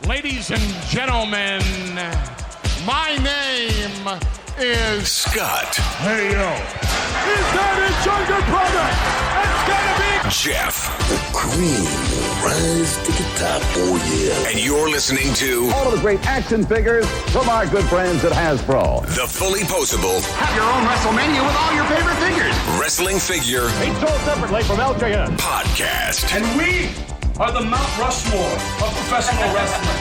Ladies and gentlemen, my name is Scott. Hey, yo. Is that his younger brother? It's gonna be Jeff. The cream will rise to the top, oh yeah. And you're listening to all of the great action figures from our good friends at Hasbro. The Fullyposeable. Have your own WrestleMania with all your favorite figures. Wrestling Figure. Each sold separately from LJN. Podcast. And we are the Mount Rushmore of professional wrestling.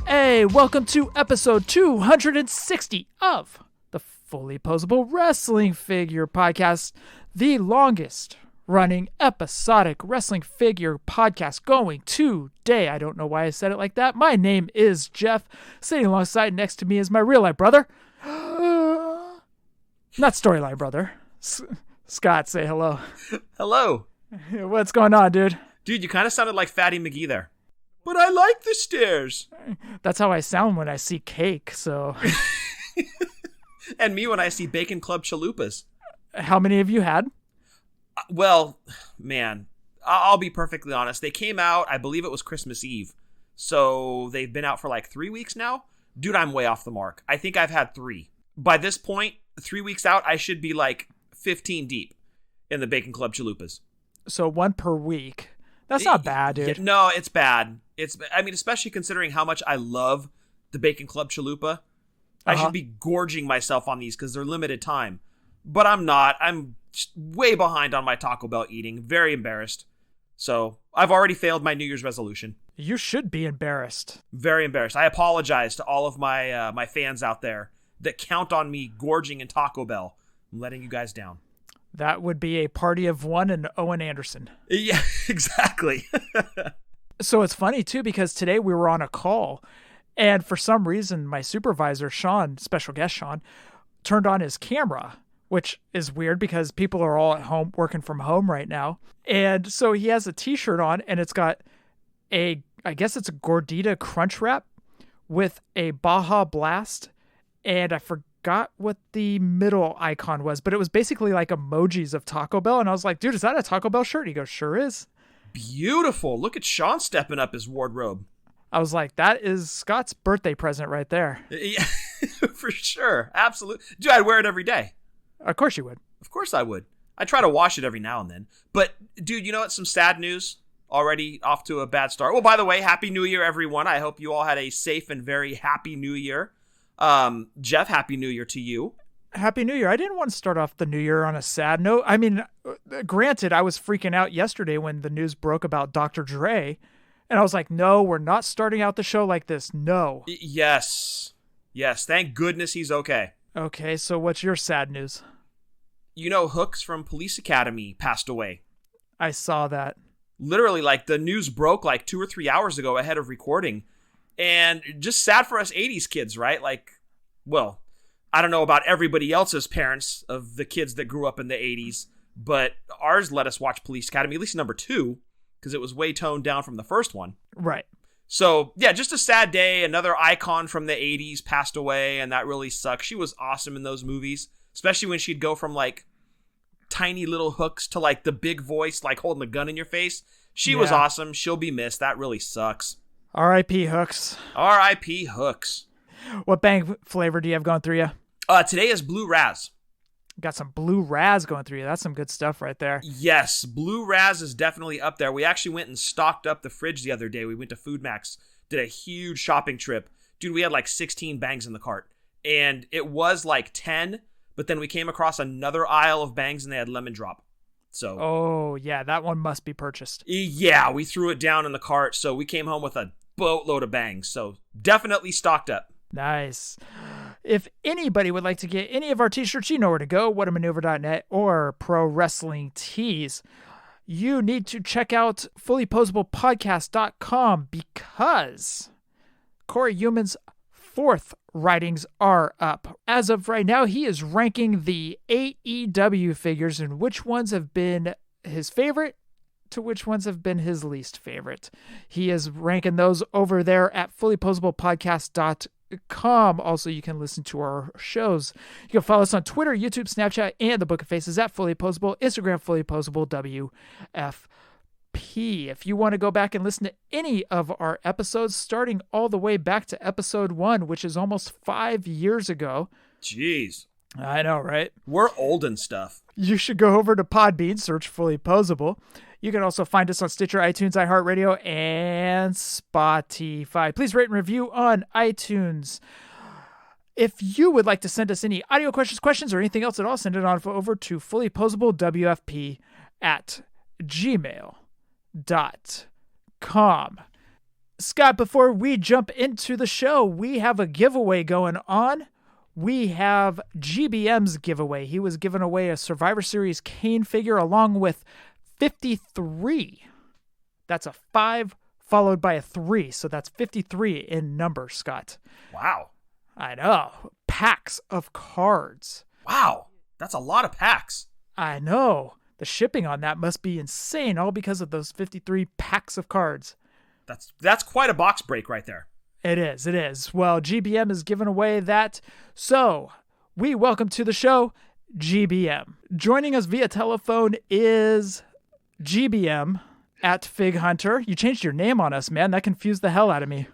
Hey, welcome to episode 260 of the Fullyposeable Wrestling Figure Podcast, the longest running episodic wrestling figure podcast going today. I don't know why I said it like that. My name is Jeff. Sitting alongside next to me is my real life brother. Not storyline brother. Scott, say hello. Hello. What's going on, dude? Dude, you kind of sounded like Fatty McGee there. But I like the stairs. That's how I sound when I see cake, so. And me when I see Bacon Club chalupas. How many have you had? Well, man, I'll be perfectly honest. They came out, I believe it was Christmas Eve. So they've been out for like 3 weeks now. Dude, I'm way off the mark. I think I've had 3. By this point, 3 weeks out, I should be like 15 deep in the Bacon Club chalupas. So 1 per week. That's not bad, dude. No, it's bad. Especially considering how much I love the Bacon Club chalupa. I should be gorging myself on these because they're limited time. But I'm not. I'm way behind on my Taco Bell eating. Very embarrassed. So I've already failed my New Year's resolution. You should be embarrassed. Very embarrassed. I apologize to all of my my fans out there that count on me gorging in Taco Bell. I'm letting you guys down. That would be a party of one and Owen Anderson. Yeah, exactly. So it's funny, too, because today we were on a call, and for some reason, my supervisor, Sean, special guest Sean, turned on his camera, which is weird because people are all at home working from home right now. And so he has a T-shirt on, and it's got I guess it's a Gordita Crunch Wrap with a Baja Blast, and I forgot what the middle icon was, but it was basically like emojis of Taco Bell. And I was like, dude, is that a Taco Bell shirt? And he goes, sure is. Beautiful. Look at Sean stepping up his wardrobe. I was like, that is Scott's birthday present right there. Yeah, for sure. Absolutely. Dude, I'd wear it every day. Of course you would. Of course I would. I try to wash it every now and then. But, dude, you know what? Some sad news. Already off to a bad start. Well, by the way, Happy New Year, everyone. I hope you all had a safe and very happy New Year. Jeff, Happy New Year to you. Happy New Year. I didn't want to start off the new year on a sad note. I mean, granted, I was freaking out yesterday when the news broke about Dr. Dre, and I was like, no, we're not starting out the show like this. No. Yes. Thank goodness he's okay. Okay, so what's your sad news? You know, Hooks from Police Academy passed away. I saw that. Literally, like, the news broke like 2 or 3 hours ago ahead of recording. And just sad for us 80s kids, right? Like, well, I don't know about everybody else's parents of the kids that grew up in the 80s, but ours let us watch Police Academy, at least number 2, because it was way toned down from the first one. Right. So, yeah, just a sad day. Another icon from the 80s passed away, and that really sucks. She was awesome in those movies, especially when she'd go from, like, tiny little hooks to, like, the big voice, like, holding a gun in your face. She was awesome. She'll be missed. That really sucks. R.I.P. Hooks. R.I.P. Hooks. What bang flavor do you have going through you? Today is Blue Raz. Got some Blue Raz going through you. That's some good stuff right there. Yes, Blue Raz is definitely up there. We actually went and stocked up the fridge the other day. We went to Food Max, did a huge shopping trip. Dude, we had like 16 bangs in the cart. And it was like 10, but then we came across another aisle of bangs and they had lemon drop. So. Oh, yeah, that one must be purchased. Yeah, we threw it down in the cart. So we came home with a boatload of bangs. So definitely stocked up. Nice. If anybody would like to get any of our t-shirts, you know where to go, whatamaneuver.net or Pro Wrestling Tees. You need to check out fullyposeablepodcast.com because Corey Human's 4th writings are up. As of right now, he is ranking the AEW figures and which ones have been his favorite to which ones have been his least favorite. He is ranking those over there at fullyposeablepodcast.com. fullyposeable.com. Also, you can listen to our shows. You can follow us on Twitter, YouTube, Snapchat, and the Book of Faces at Fullyposeable, Instagram, Fullyposeable WFP. If you want to go back and listen to any of our episodes, starting all the way back to episode 1, which is almost 5 years ago. Jeez. I know, right? We're old and stuff. You should go over to Podbean, search Fullyposeable. You can also find us on Stitcher, iTunes, iHeartRadio, and Spotify. Please rate and review on iTunes. If you would like to send us any audio questions, or anything else at all, send it on over to fullyposeablewfp@gmail.com. Scott, before we jump into the show, we have a giveaway going on. We have GBM's giveaway. He was giving away a Survivor Series Kane figure along with 53. That's a 5 followed by a 3. So that's 53 in number, Scott. Wow. I know. Packs of cards. Wow. That's a lot of packs. I know. The shipping on that must be insane, all because of those 53 packs of cards. That's quite a box break right there. It is. Well, GBM is giving away that. So, we welcome to the show, GBM. Joining us via telephone is GBM at Fig Hunter. You changed your name on us, man. That confused the hell out of me.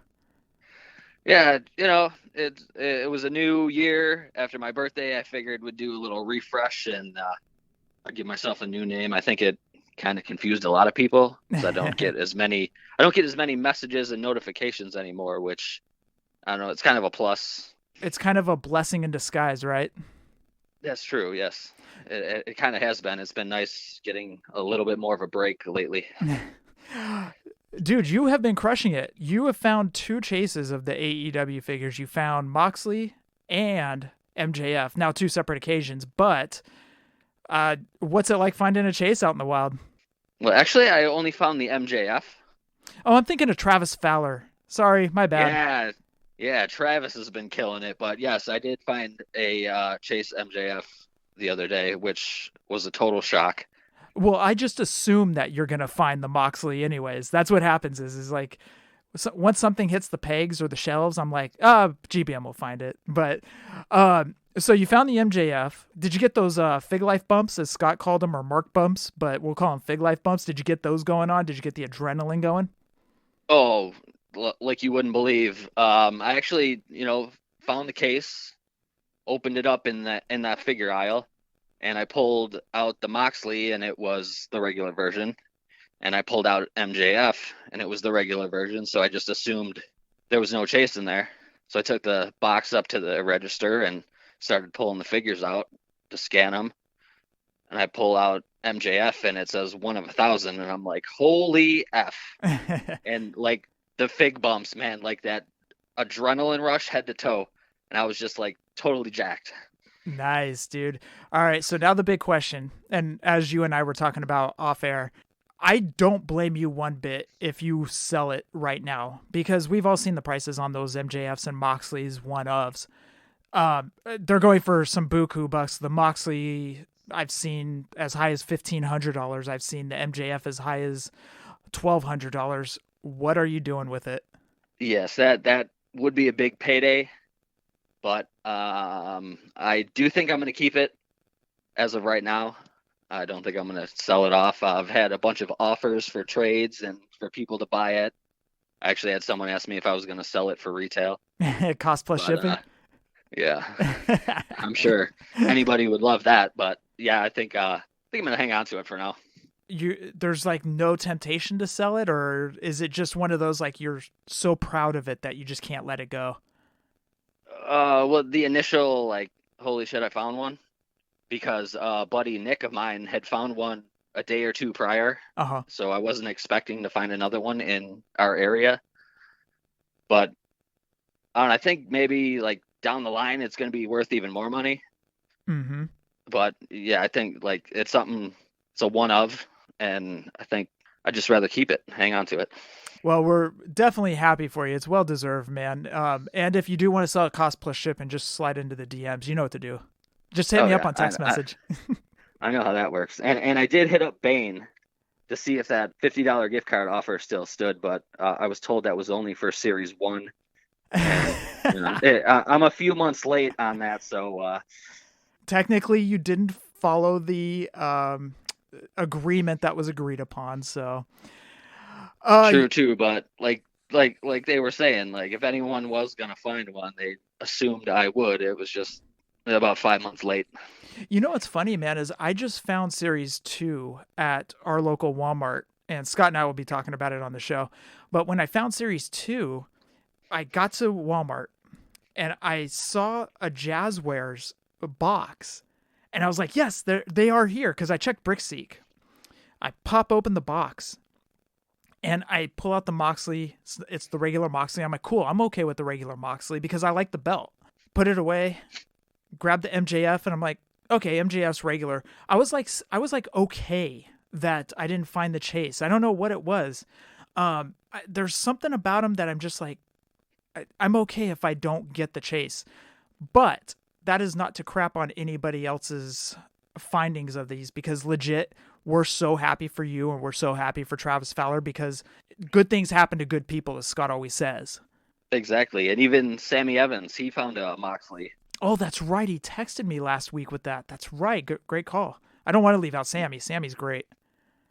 Yeah, it was a new year. After my birthday, I figured we'd do a little refresh and I'd give myself a new name. I think it kind of confused a lot of people because I don't get as many messages and notifications anymore, which I don't know, it's kind of a plus. It's kind of a blessing in disguise, right? That's true. Yes. It kind of has been. It's been nice getting a little bit more of a break lately. Dude, you have been crushing it. You have found 2 chases of the AEW figures. You found Moxley and MJF. Now 2 separate occasions, but what's it like finding a chase out in the wild? Well, actually, I only found the MJF. Oh, I'm thinking of Travis Fowler. Sorry, my bad. Yeah, Travis has been killing it. But yes, I did find a Chase MJF the other day, which was a total shock. Well, I just assume that you're going to find the Moxley anyways. That's what happens is like once something hits the pegs or the shelves, I'm like, GBM will find it. But so you found the MJF. Did you get those Fig Life bumps, as Scott called them, or Mark bumps? But we'll call them Fig Life bumps. Did you get those going on? Did you get the adrenaline going? Oh, like you wouldn't believe. I actually, found the case, opened it up in that figure aisle, and I pulled out the Moxley, and it was the regular version. And I pulled out MJF, and it was the regular version. So I just assumed there was no chase in there. So I took the box up to the register and started pulling the figures out to scan them. And I pull out MJF, and it says 1 of 1,000. And I'm like, holy F. And like the fig bumps, man, like that adrenaline rush head to toe. And I was just like totally jacked. Nice, dude. All right. So now the big question, and as you and I were talking about off air, I don't blame you one bit if you sell it right now, because we've all seen the prices on those MJFs and Moxley's one-ofs. They're going for some buku bucks. The Moxley I've seen as high as $1,500. I've seen the MJF as high as $1,200. What are you doing with it? Yes, that would be a big payday, but I do think I'm going to keep it as of right now. I don't think I'm going to sell it off. I've had a bunch of offers for trades and for people to buy it. I actually had someone ask me if I was going to sell it for retail. Cost plus shipping? Yeah. I'm sure anybody would love that. But yeah, I think I'm going to hang on to it for now. There's like no temptation to sell it, or is it just one of those like you're so proud of it that you just can't let it go? Well, the initial like, holy shit, I found one. Because buddy Nick of mine had found one a day or two prior. Uh-huh. So I wasn't expecting to find another one in our area. But I think maybe like down the line, it's going to be worth even more money. Mm-hmm. But yeah, I think like it's something, it's a one of, and I think I'd just rather keep it, hang on to it. Well, we're definitely happy for you. It's well deserved, man. And if you do want to sell it cost plus shipping, just slide into the DMs. You know what to do. Just hit me up on text message. I know how that works. And I did hit up Bane to see if that $50 gift card offer still stood, but I was told that was only for Series 1. I'm a few months late on that, so Technically, you didn't follow the agreement that was agreed upon. So, true too. But like they were saying, like if anyone was gonna find one, they assumed I would. It was just about 5 months late. You know what's funny, man, is I just found Series 2 at our local Walmart, and Scott and I will be talking about it on the show. But when I found Series 2, I got to Walmart, and I saw a Jazzwares box, and I was like, yes, they are here, because I checked BrickSeek. I pop open the box, and I pull out the Moxley. It's the regular Moxley. I'm like, cool, I'm okay with the regular Moxley, because I like the belt. Put it away, grab the MJF, and I'm like, okay, MJF's regular. I was like okay that I didn't find the chase. I don't know what it was. There's something about him that I'm just like, I'm okay if I don't get the chase. But that is not to crap on anybody else's findings of these, because legit, we're so happy for you, and we're so happy for Travis Fowler, because good things happen to good people, as Scott always says. Exactly. And even Sammy Evans, he found a Moxley. Oh, that's right. He texted me last week with that. That's right. Great call. I don't want to leave out Sammy. Sammy's great.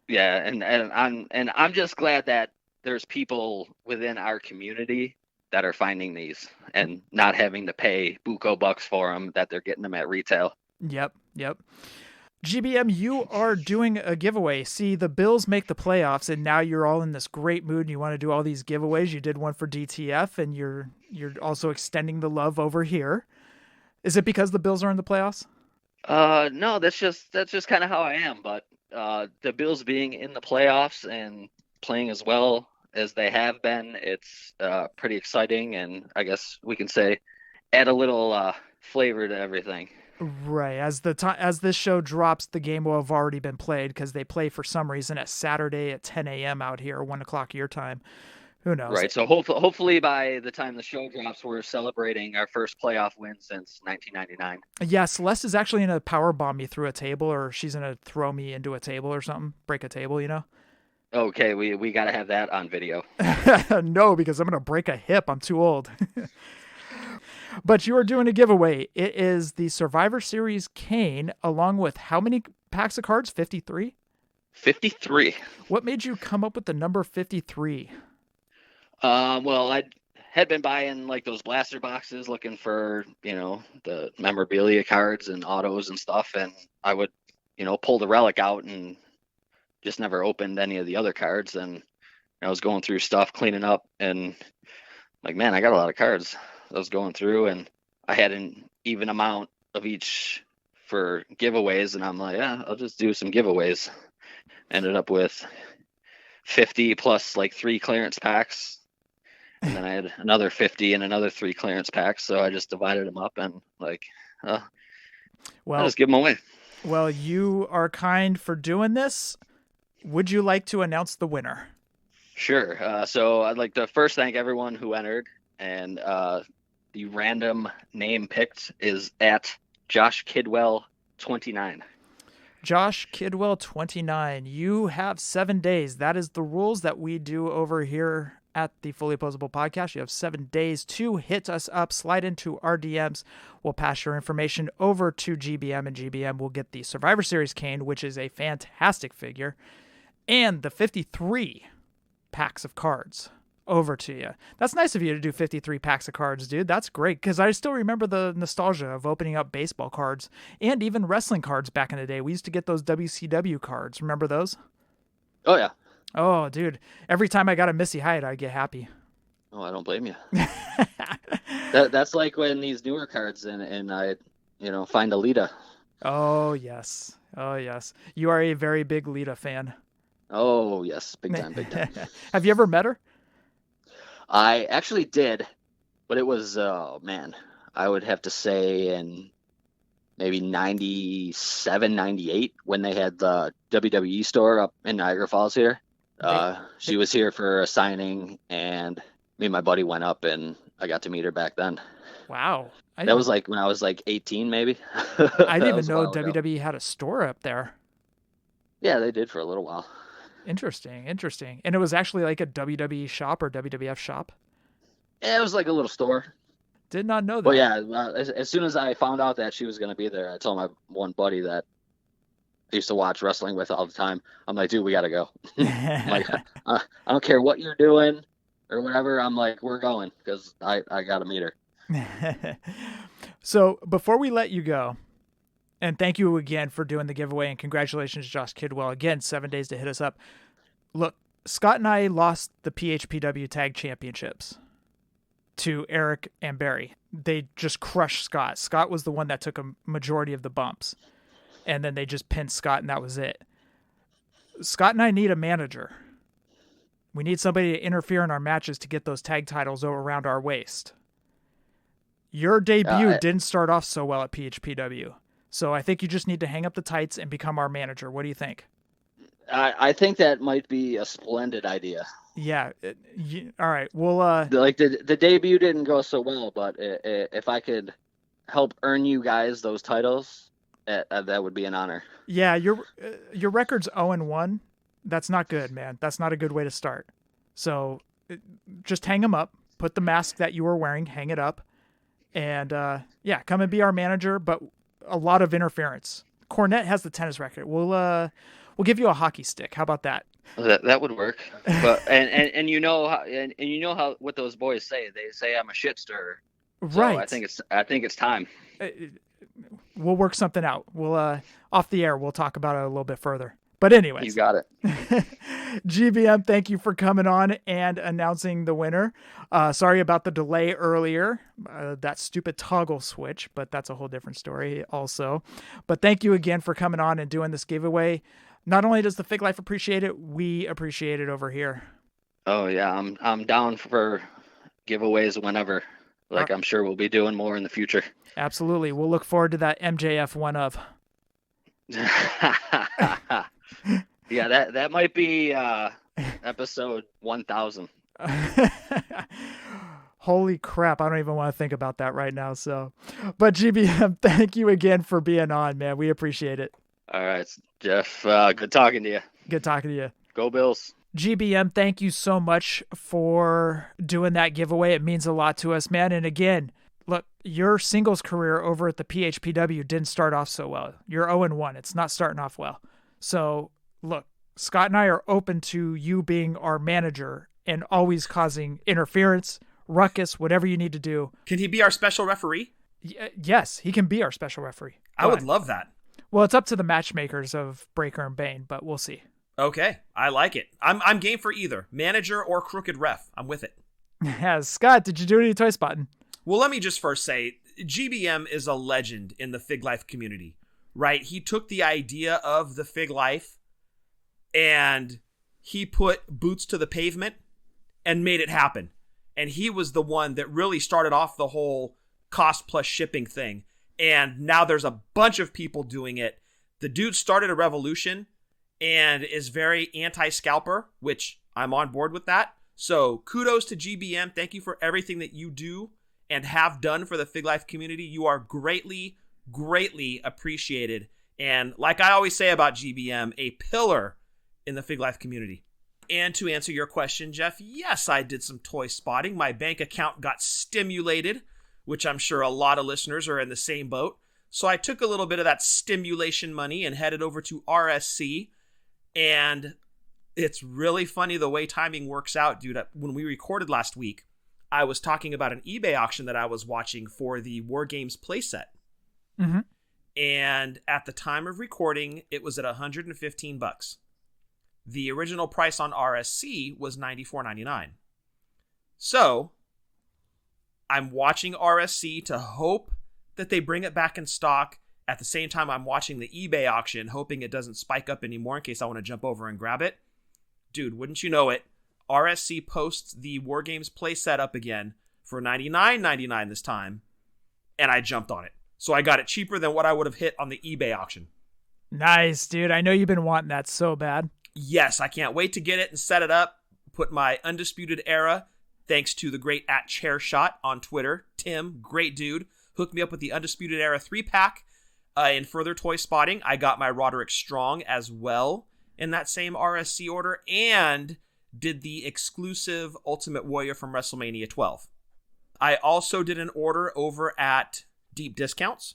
Yeah, and I'm just glad that there's people within our community that are finding these and not having to pay buco bucks for them, that they're getting them at retail. Yep. GBM, you are doing a giveaway. See, the Bills make the playoffs, and now you're all in this great mood, and you want to do all these giveaways. You did one for DTF, and you're also extending the love over here. Is it because the Bills are in the playoffs? No, that's just kind of how I am. But the Bills being in the playoffs and playing as well as they have been, it's pretty exciting, and I guess we can say add a little flavor to everything. Right. As this show drops, the game will have already been played, because they play for some reason at Saturday at 10 a.m. out here, 1 o'clock your time. Who knows? Right. So hopefully by the time the show drops, we're celebrating our first playoff win since 1999. Yeah, Celeste is actually going to powerbomb me through a table, or she's going to throw me into a table or something, break a table, you know? Okay, we got to have that on video. No, because I'm going to break a hip. I'm too old. But you are doing a giveaway. It is the Survivor Series Kane, along with how many packs of cards? 53? 53. What made you come up with the number 53? Well, I had been buying like those blaster boxes, looking for, the memorabilia cards and autos and stuff. And I would, pull the relic out and just never opened any of the other cards. And I was going through stuff, cleaning up, and like, man, I got a lot of cards. I was going through, and I had an even amount of each for giveaways. And I'm like, yeah, I'll just do some giveaways. Ended up with 50 plus like 3 clearance packs. And then I had another 50 and another 3 clearance packs. So I just divided them up and I'll just give them away. Well, you are kind for doing this. Would you like to announce the winner? Sure. So I'd like to first thank everyone who entered. And the random name picked is at Josh Kidwell 29. Josh Kidwell 29. You have 7 days. That is the rules that we do over here at the Fullyposeable podcast. You have 7 days to hit us up, slide into our DMs. We'll pass your information over to GBM, and GBM will get the Survivor Series Kane, which is a fantastic figure, and the 53 packs of cards over to you. That's nice of you to do 53 packs of cards, dude. That's great, because I still remember the nostalgia of opening up baseball cards and even wrestling cards back in the day. We used to get those WCW cards. Remember those? Oh, yeah. Oh, dude. Every time I got a Missy Hyatt, I'd get happy. Oh, I don't blame you. That's like when these newer cards and I, find a Lita. Oh, yes. Oh, yes. You are a very big Lita fan. Oh, yes. Big time, big time. Have you ever met her? I actually did, but it was, I would have to say in maybe 97, 98 when they had the WWE store up in Niagara Falls here. She was here for a signing, and me and my buddy went up, and I got to meet her back then. Wow. That was like when I was like 18, maybe. I didn't even know WWE had a store up there. Yeah, they did for a little while. Interesting. And it was actually like a WWE shop or WWF shop? Yeah, it was like a little store. Did not know that. But yeah, as soon as I found out that she was going to be there, I told my one buddy that I used to watch wrestling with all the time. I'm like, dude, we got to go. I'm like, I don't care what you're doing or whatever. I'm like, we're going because I got to meet her. So before we let you go, and thank you again for doing the giveaway, and congratulations, Josh Kidwell. Again, 7 days to hit us up. Look, Scott and I lost the PHPW Tag Championships to Eric and Barry. They just crushed Scott. Scott was the one that took a majority of the bumps. And then they just pinned Scott, and that was it. Scott and I need a manager. We need somebody to interfere in our matches to get those tag titles around our waist. Your debut didn't start off so well at PHPW. So I think you just need to hang up the tights and become our manager. What do you think? I think that might be a splendid idea. Yeah. All right. Well, like the debut didn't go so well, but if I could help earn you guys those titles, that would be an honor. Yeah. Your record's 0-1. That's not good, man. That's not a good way to start. So just hang them up, put the mask that you were wearing, hang it up, and yeah, come and be our manager, but a lot of interference. Cornette has the tennis racket. We'll give you a hockey stick. How about that? That would work. But and you know how what those boys say. They say I'm a shit stirrer. So right. I think it's time. We'll work something out. We'll off the air. We'll talk about it a little bit further. But anyways, you got it. GBM, thank you for coming on and announcing the winner. Sorry about the delay earlier, that stupid toggle switch, but that's a whole different story also. But thank you again for coming on and doing this giveaway. Not only does the Fig Life appreciate it, we appreciate it over here. Oh yeah, I'm down for giveaways whenever. Like I'm sure we'll be doing more in the future. Absolutely. We'll look forward to that MJF one of. Yeah, that might be episode 1000. Holy crap, I don't even want to think about that right now. So, but GBM, thank you again for being on, man. We appreciate it. All right, Jeff, good talking to you. Good talking to you. Go Bills. GBM, thank you so much for doing that giveaway. It means a lot to us, man. And again, look, your singles career over at the PHPW didn't start off so well. You're 0-1. It's not starting off well. So, look, Scott and I are open to you being our manager and always causing interference, ruckus, whatever you need to do. Can he be our special referee? Yes, he can be our special referee. I would love that. Well, it's up to the matchmakers of Breaker and Bane, but we'll see. Okay, I like it. I'm game for either manager or crooked ref. I'm with it. Yeah, Scott, did you do any toy spotting? Well, let me just first say, GBM is a legend in the Fig Life community, right? He took the idea of the Fig Life and he put boots to the pavement and made it happen. And he was the one that really started off the whole cost plus shipping thing. And now there's a bunch of people doing it. The dude started a revolution and is very anti-scalper, which I'm on board with that. So kudos to GBM. Thank you for everything that you do and have done for the Fig Life community. You are greatly, greatly appreciated. And like I always say about GBM, a pillar in the Fig Life community. And to answer your question, Jeff, yes, I did some toy spotting. My bank account got stimulated, which I'm sure a lot of listeners are in the same boat. So I took a little bit of that stimulation money and headed over to RSC. And it's really funny the way timing works out, dude. When we recorded last week, I was talking about an eBay auction that I was watching for the War Games playset. Mm-hmm. And at the time of recording, it was at $115. The original price on RSC was $94.99. So I'm watching RSC to hope that they bring it back in stock. At the same time, I'm watching the eBay auction, hoping it doesn't spike up anymore in case I want to jump over and grab it. Dude, wouldn't you know it, RSC posts the War Games playset up again for $99.99 this time, and I jumped on it. So I got it cheaper than what I would have hit on the eBay auction. Nice, dude. I know you've been wanting that so bad. Yes, I can't wait to get it and set it up, put my Undisputed Era, thanks to the great @ChairShot on Twitter. Tim, great dude, hooked me up with the Undisputed Era 3-pack. In further toy spotting, I got my Roderick Strong as well in that same RSC order and did the exclusive Ultimate Warrior from WrestleMania 12. I also did an order over at Deep Discounts.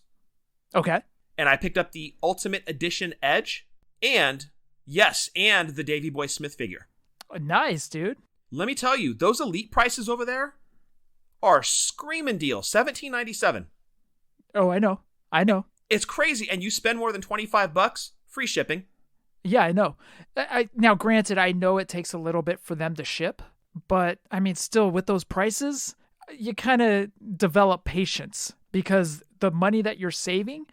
Okay. And I picked up the Ultimate Edition Edge and the Davey Boy Smith figure. Nice, dude. Let me tell you, those Elite prices over there are screaming deal. $17.97. Oh, I know. It's crazy. And you spend more than $25, free shipping. Yeah, I know. Now, granted, I know it takes a little bit for them to ship, but I mean, still with those prices, you kind of develop patience because the money that you're saving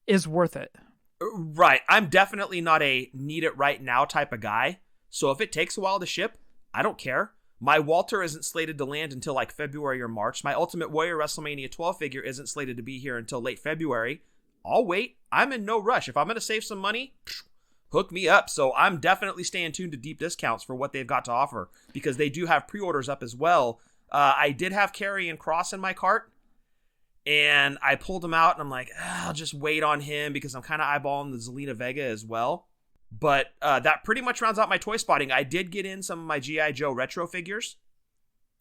is worth it. Right. I'm definitely not a need it right now type of guy. So if it takes a while to ship, I don't care. My Walter isn't slated to land until like February or March. My Ultimate Warrior WrestleMania 12 figure isn't slated to be here until late February. I'll wait. I'm in no rush. If I'm going to save some money, hook me up. So I'm definitely staying tuned to Deep Discounts for what they've got to offer because they do have pre-orders up as well. I did have Karrion Kross in my cart and I pulled him out and I'm like, I'll just wait on him because I'm kind of eyeballing the Zelina Vega as well. But that pretty much rounds out my toy spotting. I did get in some of my G.I. Joe retro figures.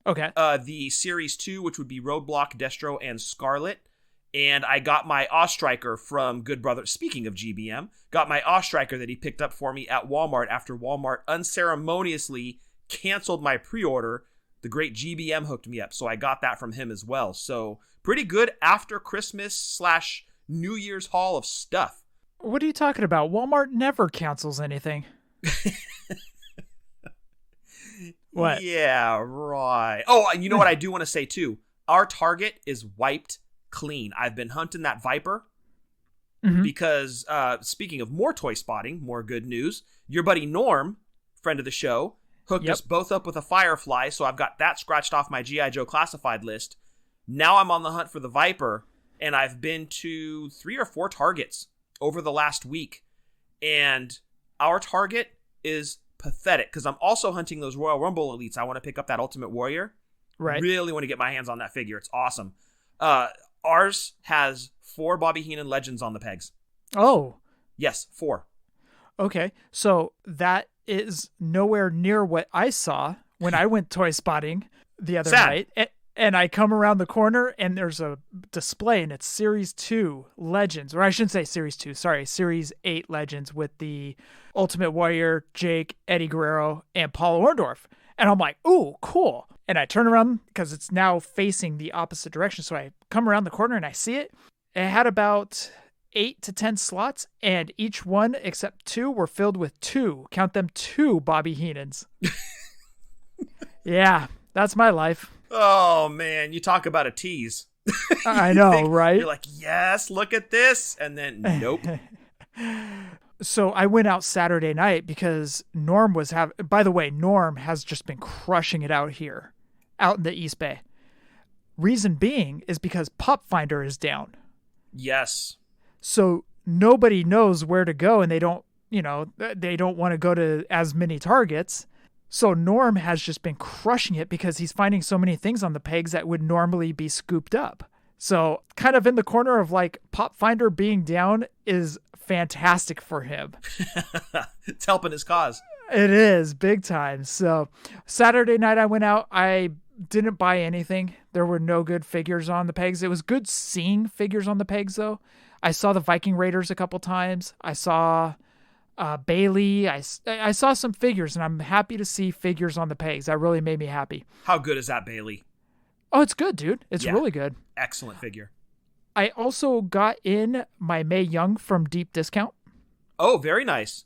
Okay. The Series 2, which would be Roadblock, Destro, and Scarlet. And I got my Ostriker from Good Brother. Speaking of GBM, got my Ostriker that he picked up for me at Walmart after Walmart unceremoniously canceled my pre-order. The great GBM hooked me up, so I got that from him as well. So pretty good after Christmas / New Year's haul of stuff. What are you talking about? Walmart never cancels anything. What? Yeah, right. Oh, and you know what I do want to say too? Our Target is wiped clean. I've been hunting that Viper because speaking of more toy spotting, more good news, your buddy Norm, friend of the show, hooked us both up with a Firefly, so I've got that scratched off my G.I. Joe classified list. Now I'm on the hunt for the Viper, and I've been to 3 or 4 Targets over the last week, and our Target is pathetic because I'm also hunting those Royal Rumble Elites. I want to pick up that Ultimate Warrior. Right. Really want to get my hands on that figure. It's awesome. Ours has 4 Bobby Heenan Legends on the pegs. Oh. Yes, 4. Okay, so that is nowhere near what I saw when I went toy spotting the other night. And I come around the corner and there's a display and it's Series 2 Legends, or I shouldn't say Series 2, sorry, Series 8 Legends with the Ultimate Warrior, Jake, Eddie Guerrero, and Paul Orndorff. And I'm like, ooh, cool. And I turn around because it's now facing the opposite direction. So I come around the corner and I see it. It had about 8 to 10 slots, and each one except 2 were filled with 2. Count them 2 Bobby Heenans. Yeah, that's my life. Oh, man, you talk about a tease. I know, right? You're like, yes, look at this. And then, nope. So I went out Saturday night because Norm was by the way, Norm has just been crushing it out here, out in the East Bay. Reason being is because Pop Finder is down. Yes. So nobody knows where to go and they don't want to go to as many Targets. So Norm has just been crushing it because he's finding so many things on the pegs that would normally be scooped up. So kind of in the corner of like Pop Finder being down is fantastic for him. It's helping his cause. It is big time. So Saturday night I went out. I didn't buy anything. There were no good figures on the pegs. It was good seeing figures on the pegs though. I saw the Viking Raiders a couple times. I saw Bailey. I saw some figures, and I'm happy to see figures on the pegs. That really made me happy. How good is that Bailey? Oh, it's good, dude. It's really good. Excellent figure. I also got in my Mae Young from Deep Discount. Oh, very nice.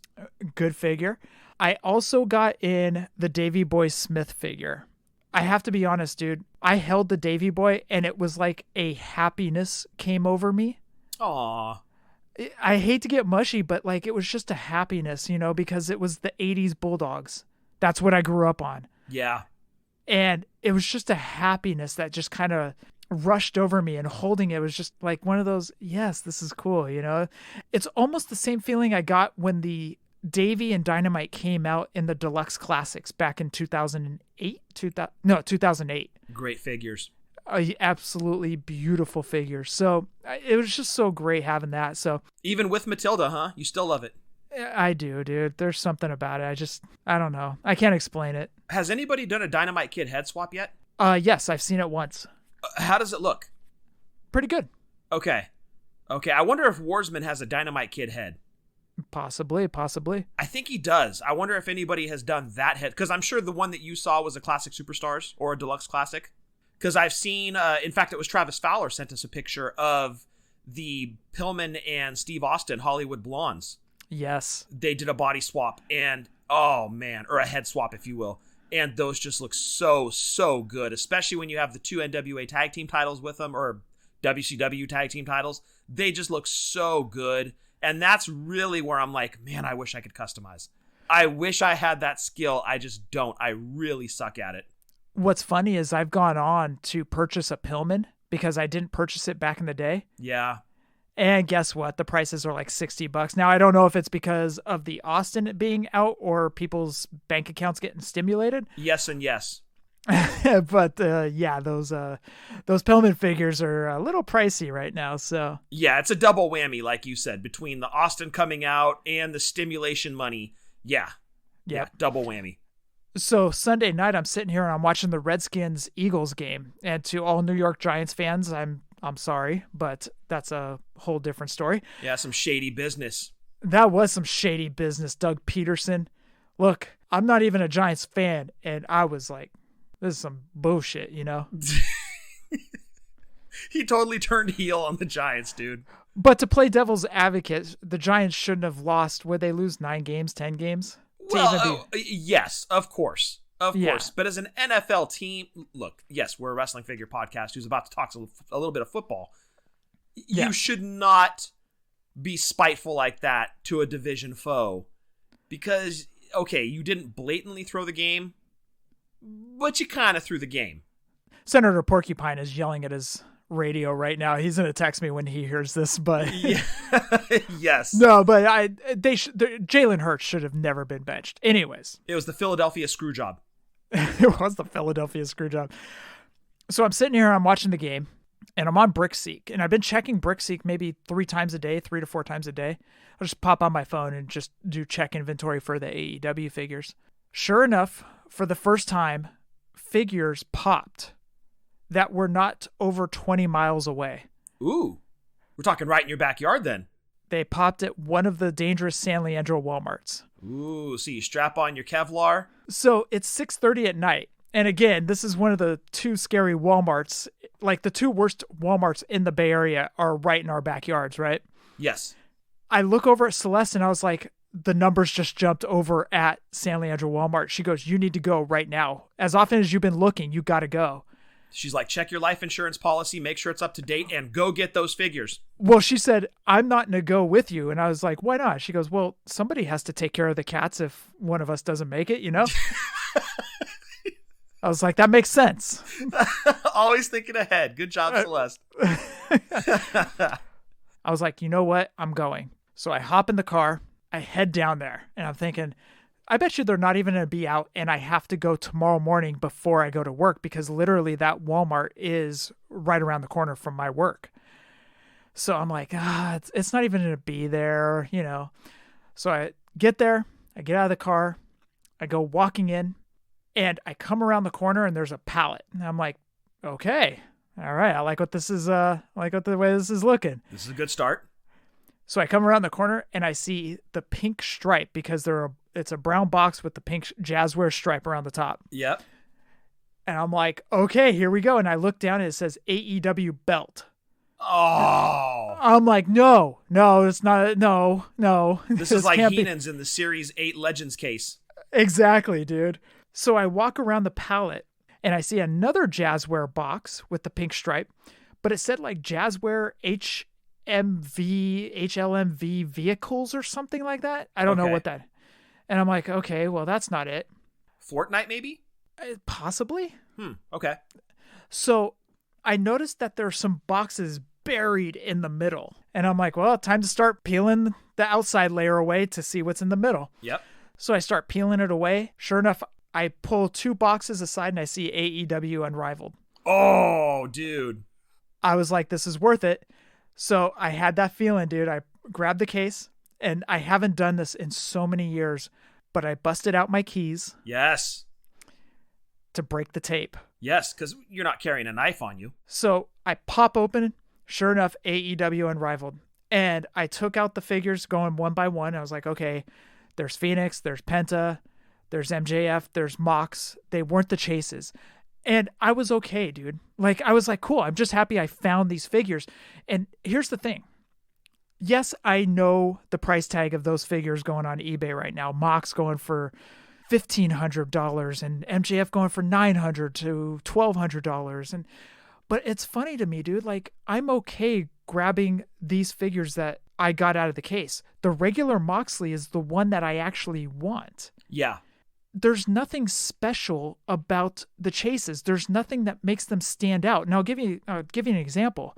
Good figure. I also got in the Davey Boy Smith figure. I have to be honest, dude. I held the Davey Boy, and it was like a happiness came over me. Aw. I hate to get mushy, but like it was just a happiness, because it was the 80s Bulldogs. That's what I grew up on. Yeah. And it was just a happiness that just kind of rushed over me, and holding it was just like one of those, yes, this is cool, It's almost the same feeling I got when the Davey and Dynamite came out in the Deluxe Classics back in 2008. Great figures. Absolutely beautiful figure. So it was just so great having that. So even with Matilda, huh? You still love it. I do, dude. There's something about it. I don't know. I can't explain it. Has anybody done a Dynamite Kid head swap yet? Yes, I've seen it once. How does it look? Pretty good. Okay. I wonder if Warsman has a Dynamite Kid head. Possibly. I think he does. I wonder if anybody has done that head, because I'm sure the one that you saw was a Classic Superstars or a Deluxe Classic. Because I've seen, in fact, it was Travis Fowler sent us a picture of the Pillman and Steve Austin Hollywood Blondes. Yes. They did a body swap, and oh man, or a head swap, if you will. And those just look so good, especially when you have the 2 NWA tag team titles with them, or WCW tag team titles. They just look so good. And that's really where I'm like, man, I wish I could customize. I wish I had that skill. I just don't. I really suck at it. What's funny is I've gone on to purchase a Pillman because I didn't purchase it back in the day. Yeah. And guess what? The prices are like $60. Now, I don't know if it's because of the Austin being out or people's bank accounts getting stimulated. Yes and yes. But yeah, those Pillman figures are a little pricey right now. So yeah, it's a double whammy, like you said, between the Austin coming out and the stimulation money. Yeah, double whammy. So Sunday night, I'm sitting here and I'm watching the Redskins-Eagles game. And to all New York Giants fans, I'm sorry, but that's a whole different story. Yeah, some shady business. That was some shady business, Doug Peterson. Look, I'm not even a Giants fan, and I was like, this is some bullshit, you know? He totally turned heel on the Giants, dude. But to play devil's advocate, the Giants shouldn't have lost. Would they lose 9 games, 10 games? Well, yes, of course. Of course. But as an NFL team, look, yes, we're a wrestling figure podcast who's about to talk a little bit of football. Yeah. You should not be spiteful like that to a division foe because, okay, you didn't blatantly throw the game, but you kind of threw the game. Senator Porcupine is yelling at his radio right now. He's going to text me when he hears this, but yeah. Yes. No, but Jalen Hurts should have never been benched. Anyways, it was the Philadelphia screw job. It was the Philadelphia screw job. So I'm sitting here, I'm watching the game, and I'm on BrickSeek, and I've been checking BrickSeek maybe 3 to 4 times a day. I'll just pop on my phone and just do check inventory for the AEW figures. Sure enough, for the first time, figures popped that were not over 20 miles away. Ooh, we're talking right in your backyard then. They popped at one of the dangerous San Leandro Walmarts. Ooh, so you strap on your Kevlar. So it's 6:30 at night. And again, this is one of the 2 scary Walmarts. Like the 2 worst Walmarts in the Bay Area are right in our backyards, right? Yes. I look over at Celeste and I was like, the numbers just jumped over at San Leandro Walmart. She goes, you need to go right now. As often as you've been looking, you got to go. She's like, check your life insurance policy, make sure it's up to date, and go get those figures. Well, she said, I'm not going to go with you. And I was like, why not? She goes, well, somebody has to take care of the cats if one of us doesn't make it, you know? I was like, that makes sense. Always thinking ahead. Good job, Celeste. I was like, you know what? I'm going. So I hop in the car. I head down there. And I'm thinking, I bet you they're not even going to be out, and I have to go tomorrow morning before I go to work because literally that Walmart is right around the corner from my work. So I'm like, it's not even going to be there, you know. So I get there, I get out of the car, I go walking in, and I come around the corner and there's a pallet. And I'm like, okay, all right, I like what this is, the way this is looking. This is a good start. So I come around the corner and I see the pink stripe because it's a brown box with the pink Jazzware stripe around the top. Yep. And I'm like, okay, here we go. And I look down and it says AEW belt. Oh. I'm like, no, it's not. No. This is like Heenan's in the Series 8 Legends case. Exactly, dude. So I walk around the pallet and I see another Jazzware box with the pink stripe, but it said like Jazzware HLMV vehicles or something like that. I don't know what that. And I'm like, okay, well, that's not it. Fortnite, maybe? Possibly. Okay. So I noticed that there are some boxes buried in the middle. And I'm like, well, time to start peeling the outside layer away to see what's in the middle. Yep. So I start peeling it away. Sure enough, I pull 2 boxes aside and I see AEW Unrivaled. Oh, dude. I was like, this is worth it. So I had that feeling, dude. I grabbed the case, and I haven't done this in so many years, but I busted out my keys. Yes. to break the tape. Yes, because you're not carrying a knife on you. So I pop open, sure enough, AEW Unrivaled. And I took out the figures going one by one. I was like, okay, there's Phoenix, there's Penta, there's MJF, there's Mox. They weren't the chases. And I was okay, dude. Like, I was like, cool, I'm just happy I found these figures. And here's the thing. Yes, I know the price tag of those figures going on eBay right now. Mox going for $1,500 and MJF going for $900 to $1,200. But it's funny to me, dude. Like, I'm okay grabbing these figures that I got out of the case. The regular Moxley is the one that I actually want. Yeah. There's nothing special about the chases. There's nothing that makes them stand out. Now, I'll give you an example.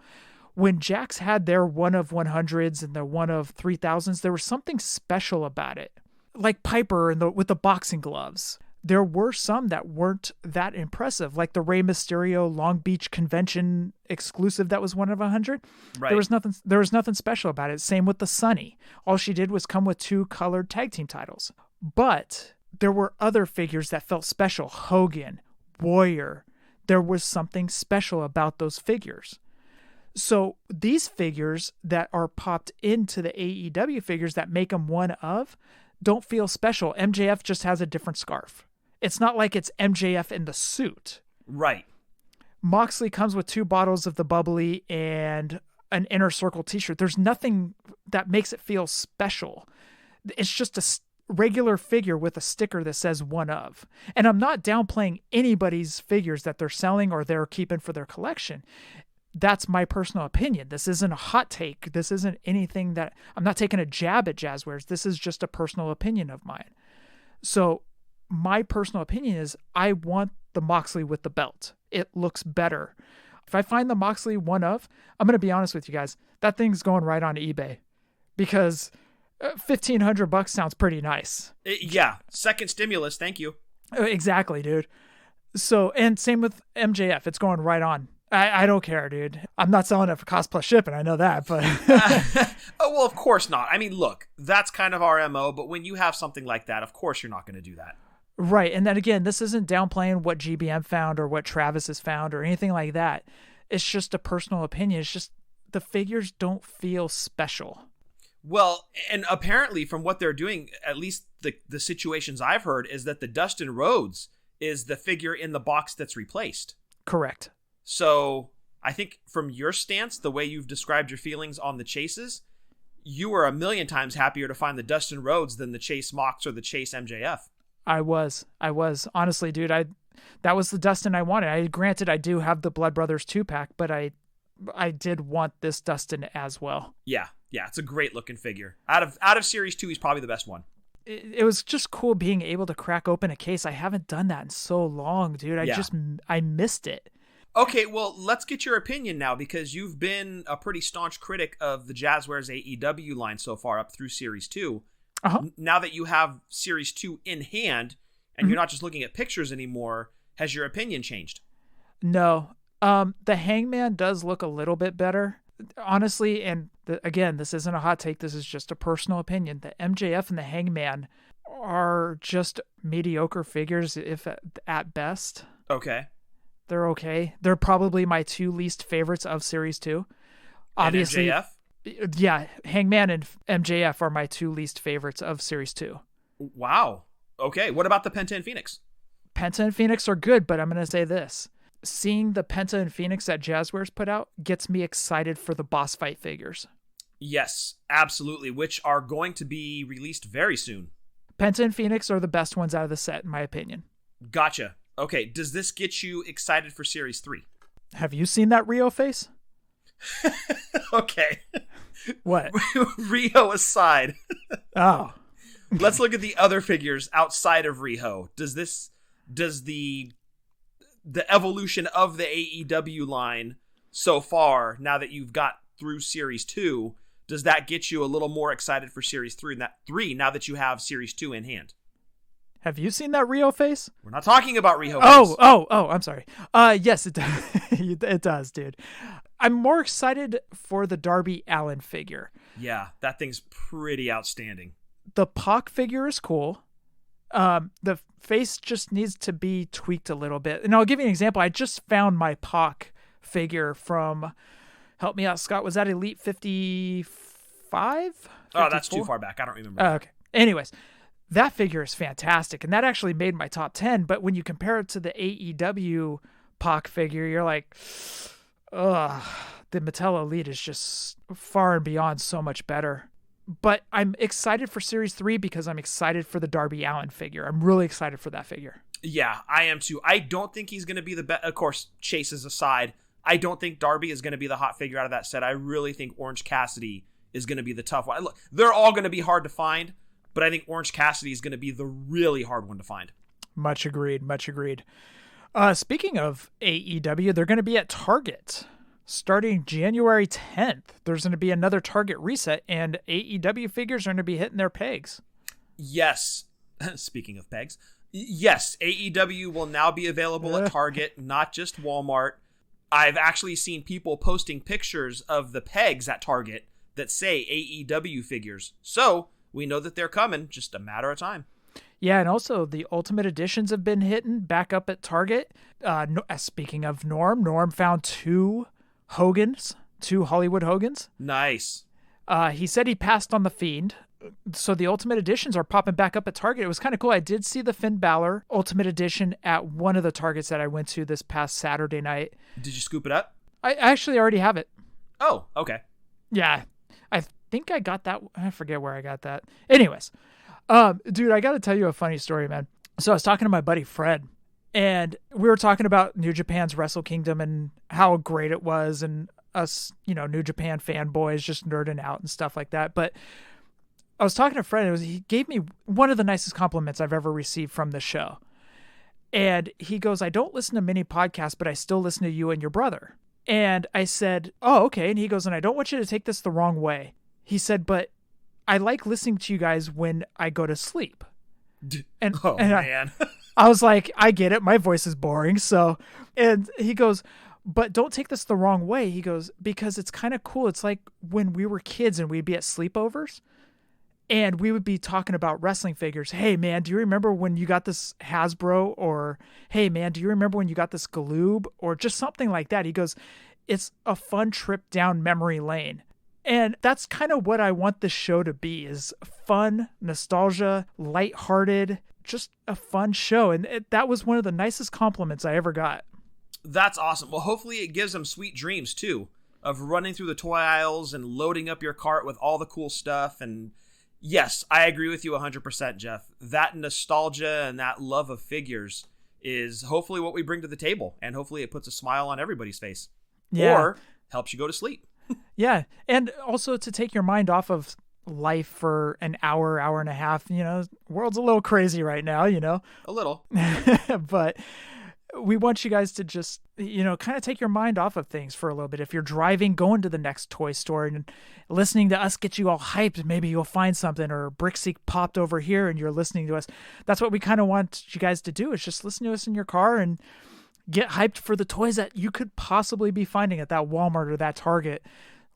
When Jax had their 1 of 100s and their 1 of 3000s, there was something special about it. Like Piper with the boxing gloves. There were some that weren't that impressive, like the Rey Mysterio Long Beach Convention exclusive that was 1 of 100. Right. There was nothing special about it. Same with the Sunny. All she did was come with 2 colored tag team titles. But there were other figures that felt special. Hogan, Warrior. There was something special about those figures. So these figures that are popped into the AEW figures that make them 1 of don't feel special. MJF just has a different scarf. It's not like it's MJF in the suit. Right. Moxley comes with 2 bottles of the bubbly and an Inner Circle t-shirt. There's nothing that makes it feel special. It's just a regular figure with a sticker that says 1 of. And I'm not downplaying anybody's figures that they're selling or they're keeping for their collection. That's my personal opinion. This isn't a hot take. This isn't anything that I'm not taking a jab at Jazzwares. This is just a personal opinion of mine. So my personal opinion is I want the Moxley with the belt. It looks better. If I find the Moxley 1 of, I'm going to be honest with you guys. That thing's going right on eBay because $1,500 sounds pretty nice. Yeah. Second stimulus. Thank you. Exactly, dude. So, and same with MJF. It's going right on. I don't care, dude. I'm not selling it for cost plus shipping. I know that, but oh, well, of course not. I mean, look, that's kind of our MO, but when you have something like that, of course you're not going to do that. Right. And then again, this isn't downplaying what GBM found or what Travis has found or anything like that. It's just a personal opinion. It's just the figures don't feel special. Well, and apparently from what they're doing, at least the situations I've heard, is that the Dustin Rhodes is the figure in the box that's replaced. Correct. So I think from your stance, the way you've described your feelings on the chases, you were a million times happier to find the Dustin Rhodes than the Chase Mox or the Chase MJF. I was honestly, dude. That was the Dustin I wanted. Granted, I do have the Blood Brothers 2-pack, but I did want this Dustin as well. Yeah, it's a great looking figure. Out of Series 2, he's probably the best one. It was just cool being able to crack open a case. I haven't done that in so long, dude. I missed it. Okay, well, let's get your opinion now, because you've been a pretty staunch critic of the Jazzwares AEW line so far up through Series 2. Uh-huh. Now that you have Series 2 in hand, and you're not just looking at pictures anymore, has your opinion changed? No. The Hangman does look a little bit better. Honestly, and again, this isn't a hot take, this is just a personal opinion. The MJF and the Hangman are just mediocre figures, if at best. Okay. They're okay. They're probably my 2 least favorites of Series 2. Obviously, and MJF? Yeah, Hangman and MJF are my 2 least favorites of Series 2. Wow. Okay, what about the Penta and Phoenix? Penta and Phoenix are good, but I'm going to say this. Seeing the Penta and Phoenix that Jazzwares put out gets me excited for the boss fight figures. Yes, absolutely, which are going to be released very soon. Penta and Phoenix are the best ones out of the set, in my opinion. Gotcha. Okay, does this get you excited for Series 3? Have you seen that Rio face? Okay. What? Rio aside. Oh. Let's look at the other figures outside of Riho. Does the evolution of the AEW line so far, now that you've got through Series 2, does that get you a little more excited for Series 3 now that you have Series 2 in hand? Have you seen that Rio face? We're not talking about Riho. Oh, I'm sorry. Yes, it does. It does, dude. I'm more excited for the Darby Allin figure. Yeah, that thing's pretty outstanding. The Pac figure is cool. The face just needs to be tweaked a little bit. And I'll give you an example. I just found my Pac figure from, help me out, Scott, was that Elite 55? Oh, that's too far back. I don't remember. Okay. Anyways, that figure is fantastic. And that actually made my top 10. But when you compare it to the AEW Pac figure, you're like, ugh, the Mattel Elite is just far and beyond so much better. But I'm excited for Series 3 because I'm excited for the Darby Allin figure. I'm really excited for that figure. Yeah, I am too. I don't think he's going to be the best. Of course, Chases aside, I don't think Darby is going to be the hot figure out of that set. I really think Orange Cassidy is going to be the tough one. Look, they're all going to be hard to find, but I think Orange Cassidy is going to be the really hard one to find. Much agreed. Much agreed. Speaking of AEW, they're going to be at Target. Starting January 10th, there's going to be another Target reset, and AEW figures are going to be hitting their pegs. Yes. Speaking of pegs, yes, AEW will now be available at Target, not just Walmart. I've actually seen people posting pictures of the pegs at Target that say AEW figures. So we know that they're coming, just a matter of time. Yeah, and also the Ultimate Editions have been hitting back up at Target. Speaking of Norm found two Hollywood Hogans. Nice. He said he passed on the Fiend. So the Ultimate Editions are popping back up at Target. It was kind of cool. I did see the Finn Balor Ultimate Edition at one of the Targets that I went to this past Saturday night. Did you scoop it up? I actually already have it. Oh, okay. Yeah. I think I got that. I forget where I got that. Anyways, dude, I got to tell you a funny story, man. So I was talking to my buddy Fred, and we were talking about New Japan's Wrestle Kingdom and how great it was, and us, New Japan fanboys just nerding out and stuff like that. But I was talking to Fred, and he gave me one of the nicest compliments I've ever received from the show. And he goes, I don't listen to many podcasts, but I still listen to you and your brother. And I said, oh, okay. And he goes, and I don't want you to take this the wrong way. He said, but I like listening to you guys when I go to sleep. And, man. I was like, I get it. My voice is boring. So, and he goes, but don't take this the wrong way. He goes, because it's kind of cool. It's like when we were kids and we'd be at sleepovers and we would be talking about wrestling figures. Hey man, do you remember when you got this Hasbro? Or, hey man, do you remember when you got this Galoob? Or just something like that. He goes, it's a fun trip down memory lane. And that's kind of what I want this show to be, is fun, nostalgia, lighthearted, just a fun show. And that was one of the nicest compliments I ever got. That's awesome. Well, hopefully it gives them sweet dreams, too, of running through the toy aisles and loading up your cart with all the cool stuff. And yes, I agree with you 100%, Jeff. That nostalgia and that love of figures is hopefully what we bring to the table. And hopefully it puts a smile on everybody's face. Yeah. Or helps you go to sleep. Yeah. And also to take your mind off of life for an hour and a half. The world's a little crazy right now, A little. But we want you guys to just, kind of take your mind off of things for a little bit. If you're driving, going to the next toy store and listening to us get you all hyped, maybe you'll find something, or Brickseek popped over here and you're listening to us. That's what we kind of want you guys to do, is just listen to us in your car and get hyped for the toys that you could possibly be finding at that Walmart or that Target,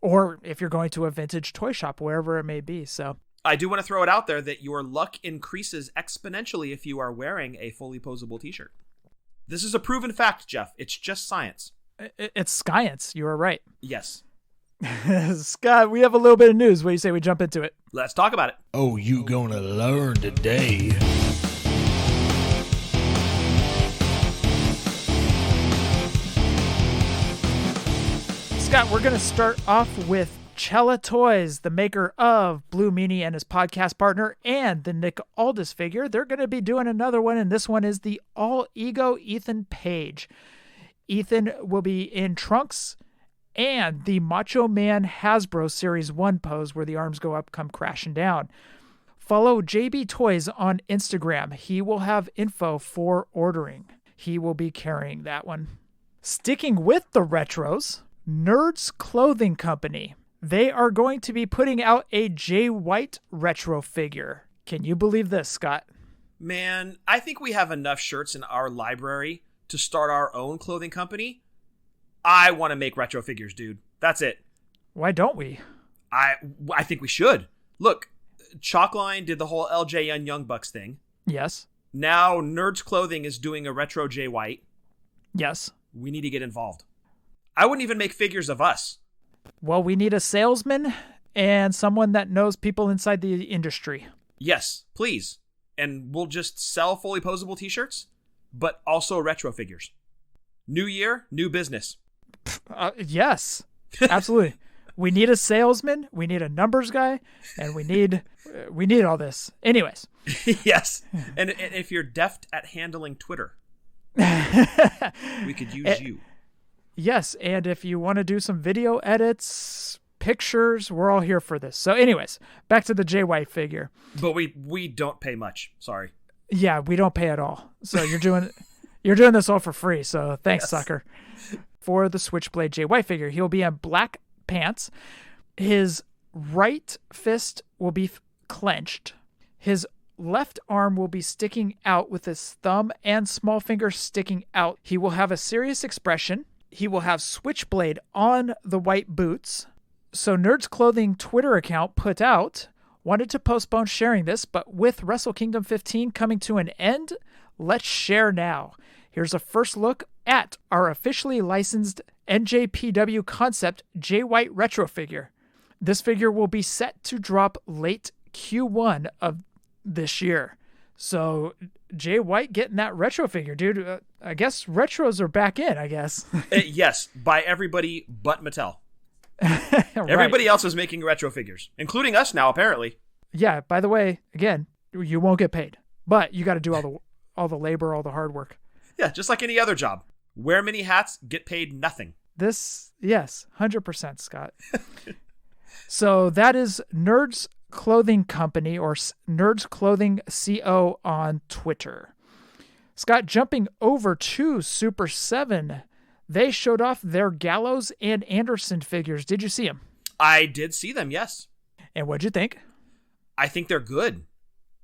or if you're going to a vintage toy shop, wherever it may be. So I do want to throw it out there that your luck increases exponentially if you are wearing a Fullyposeable t-shirt. This is a proven fact, Jeff. It's just science. It's science. You are right. Yes. Scott, we have a little bit of news. What do you say we jump into it? Let's talk about it. Oh, you gonna learn today. Scott, we're going to start off with Chella Toys, the maker of Blue Meanie and his podcast partner, and the Nick Aldis figure. They're going to be doing another one, and this one is the All Ego Ethan Page. Ethan will be in trunks and the Macho Man Hasbro Series 1 pose where the arms go up, come crashing down. Follow JB Toys on Instagram. He will have info for ordering. He will be carrying that one. Sticking with the retros, Nerds Clothing Company. They are going to be putting out a Jay White retro figure. Can you believe this, Scott? Man, I think we have enough shirts in our library to start our own clothing company. I want to make retro figures, dude. That's it. Why don't we? I think we should. Look, Chalkline did the whole LJ Young Bucks thing. Yes. Now Nerds Clothing is doing a retro Jay White. Yes. We need to get involved. I wouldn't even make figures of us. Well, we need a salesman and someone that knows people inside the industry. Yes, please. And we'll just sell fully posable t-shirts, but also retro figures. New year, new business. Yes, absolutely. We need a salesman, we need a numbers guy, and we need all this. Anyways. Yes. And if you're deft at handling Twitter, we could use you. Yes, and if you want to do some video edits, pictures, we're all here for this. So anyways, back to the Jay White figure. But we don't pay much. Sorry. Yeah, we don't pay at all. So you're doing this all for free. So thanks, Yes. sucker. For the Switchblade Jay White figure, he'll be in black pants. His right fist will be clenched. His left arm will be sticking out with his thumb and small finger sticking out. He will have a serious expression. He will have Switchblade on the white boots. So Nerds Clothing Twitter account put out, wanted to postpone sharing this, but with Wrestle Kingdom 15 coming to an end, let's share now. Here's a first look at our officially licensed NJPW concept Jay White retro figure. This figure will be set to drop late Q1 of this year. So Jay White getting that retro figure, dude. I guess retros are back in, I guess. Yes, by everybody but Mattel. Right. Everybody else is making retro figures, including us now, apparently. Yeah, by the way, again, you won't get paid, but you got to do all the labor, all the hard work. Yeah, just like any other job. Wear many hats, get paid nothing. Yes, 100%, Scott. So that is Nerds Clothing Company, or Nerds Clothing CO on Twitter. Scott, jumping over to Super 7, they showed off their Gallows and Anderson figures. Did you see them? I did see them, yes. And what'd you think? I think they're good.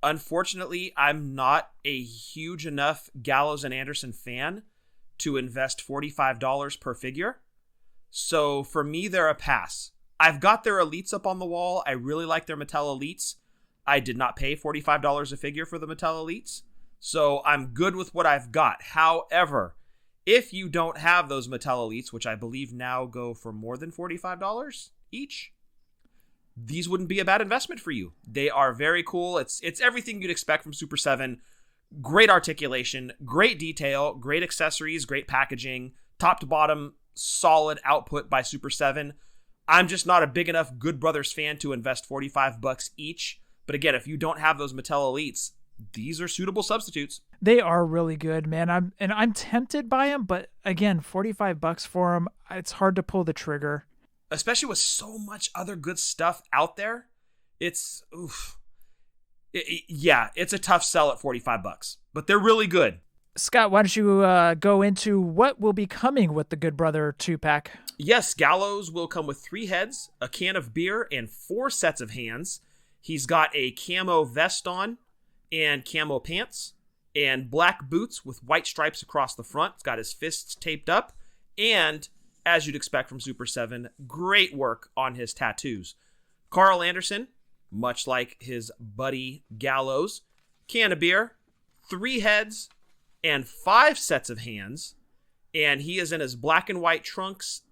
Unfortunately, I'm not a huge enough Gallows and Anderson fan to invest $45 per figure. So for me, they're a pass. I've got their Elites up on the wall. I really like their Mattel Elites. I did not pay $45 a figure for the Mattel Elites. So I'm good with what I've got. However, if you don't have those Mattel Elites, which I believe now go for more than $45 each, these wouldn't be a bad investment for you. They are very cool. It's everything you'd expect from Super 7. Great articulation, great detail, great accessories, great packaging, top to bottom, solid output by Super 7. I'm just not a big enough Good Brothers fan to invest $45 each. But again, if you don't have those Mattel Elites, these are suitable substitutes. They are really good, man. I'm tempted by them, but again, $45 for them, it's hard to pull the trigger. Especially with so much other good stuff out there. It's a tough sell at $45, but they're really good. Scott, why don't you go into what will be coming with the Good Brother 2-pack? Yes, Gallows will come with 3 heads, a can of beer, and 4 sets of hands. He's got a camo vest on and camo pants and black boots with white stripes across the front. He's got his fists taped up, and as you'd expect from Super 7, great work on his tattoos. Carl Anderson, much like his buddy Gallows, can of beer, 3 heads, and 5 sets of hands, and he is in his black and white trunks,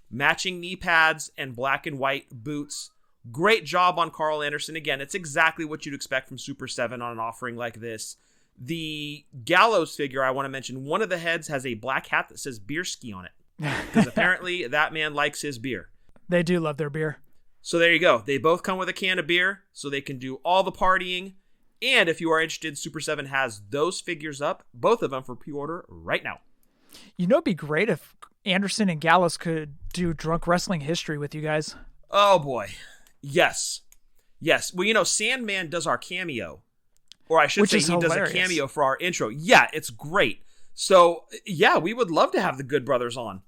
matching knee pads, and black and white boots. Great job on Carl Anderson. Again, it's exactly what you'd expect from Super 7 on an offering like this. The Gallows figure, I want to mention, one of the heads has a black hat that says beer ski on it, because apparently that man likes his beer. They do love their beer. So there you go. They both come with a can of beer, so they can do all the partying. And if you are interested, Super 7 has those figures up, both of them for pre-order right now. You know, it'd be great if Anderson and Gallows could do Drunk Wrestling History with you guys. Oh, boy. Yes. Well, you know, Sandman does our cameo. Or I should say he does a cameo for our intro. Yeah, it's great. So, yeah, we would love to have the Good Brothers on.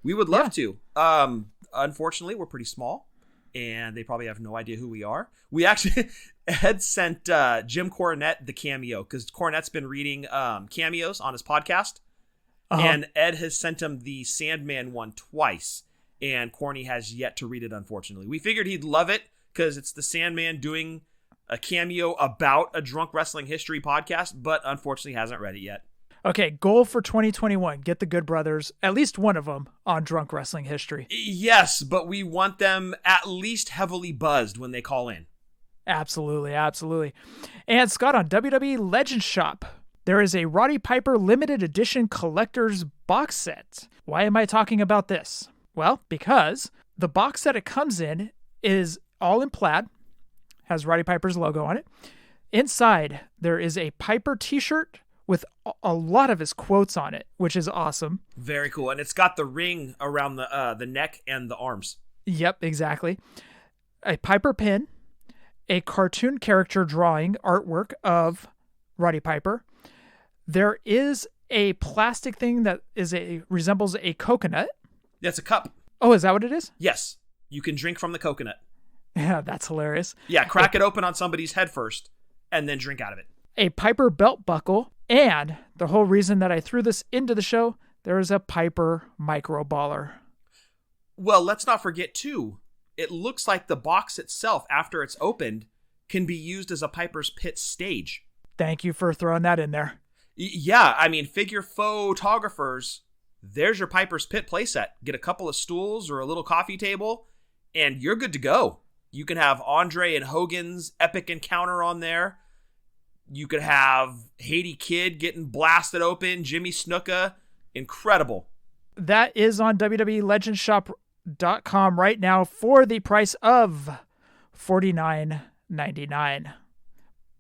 We would love to. Unfortunately, we're pretty small. And they probably have no idea who we are. We actually, Ed sent Jim Cornette the cameo, because Cornette's been reading cameos on his podcast. And Ed has sent him the Sandman one twice. And Corny has yet to read it, unfortunately. We figured he'd love it, because it's the Sandman doing a cameo about a Drunk Wrestling History podcast, but unfortunately hasn't read it yet. Okay, goal for 2021, get the Good Brothers, at least one of them, on Drunk Wrestling History. Yes, but we want them at least heavily buzzed when they call in. Absolutely, absolutely. And Scott, on WWE Legends Shop, there is a Roddy Piper limited edition collector's box set. Why am I talking about this? Well, because the box set it comes in is all in plaid, has Roddy Piper's logo on it. Inside, there is a Piper t-shirt with a lot of his quotes on it, which is awesome. Very cool. And it's got the ring around the neck and the arms. Yep, exactly. A Piper pin, a cartoon character drawing artwork of Roddy Piper. There is a plastic thing that resembles a coconut. That's a cup. Oh, is that what it is? Yes. You can drink from the coconut. Yeah, that's hilarious. Yeah, crack it open on somebody's head first and then drink out of it. A Piper belt buckle, and the whole reason that I threw this into the show, there is a Piper micro baller. Well, let's not forget, too, it looks like the box itself, after it's opened, can be used as a Piper's Pit stage. Thank you for throwing that in there. Yeah, I mean, figure photographers, there's your Piper's Pit playset. Get a couple of stools or a little coffee table, and you're good to go. You can have Andre and Hogan's epic encounter on there. You could have Haiti Kid getting blasted open, Jimmy Snuka. Incredible. That is on WWELegendsShop.com right now for the price of $49.99.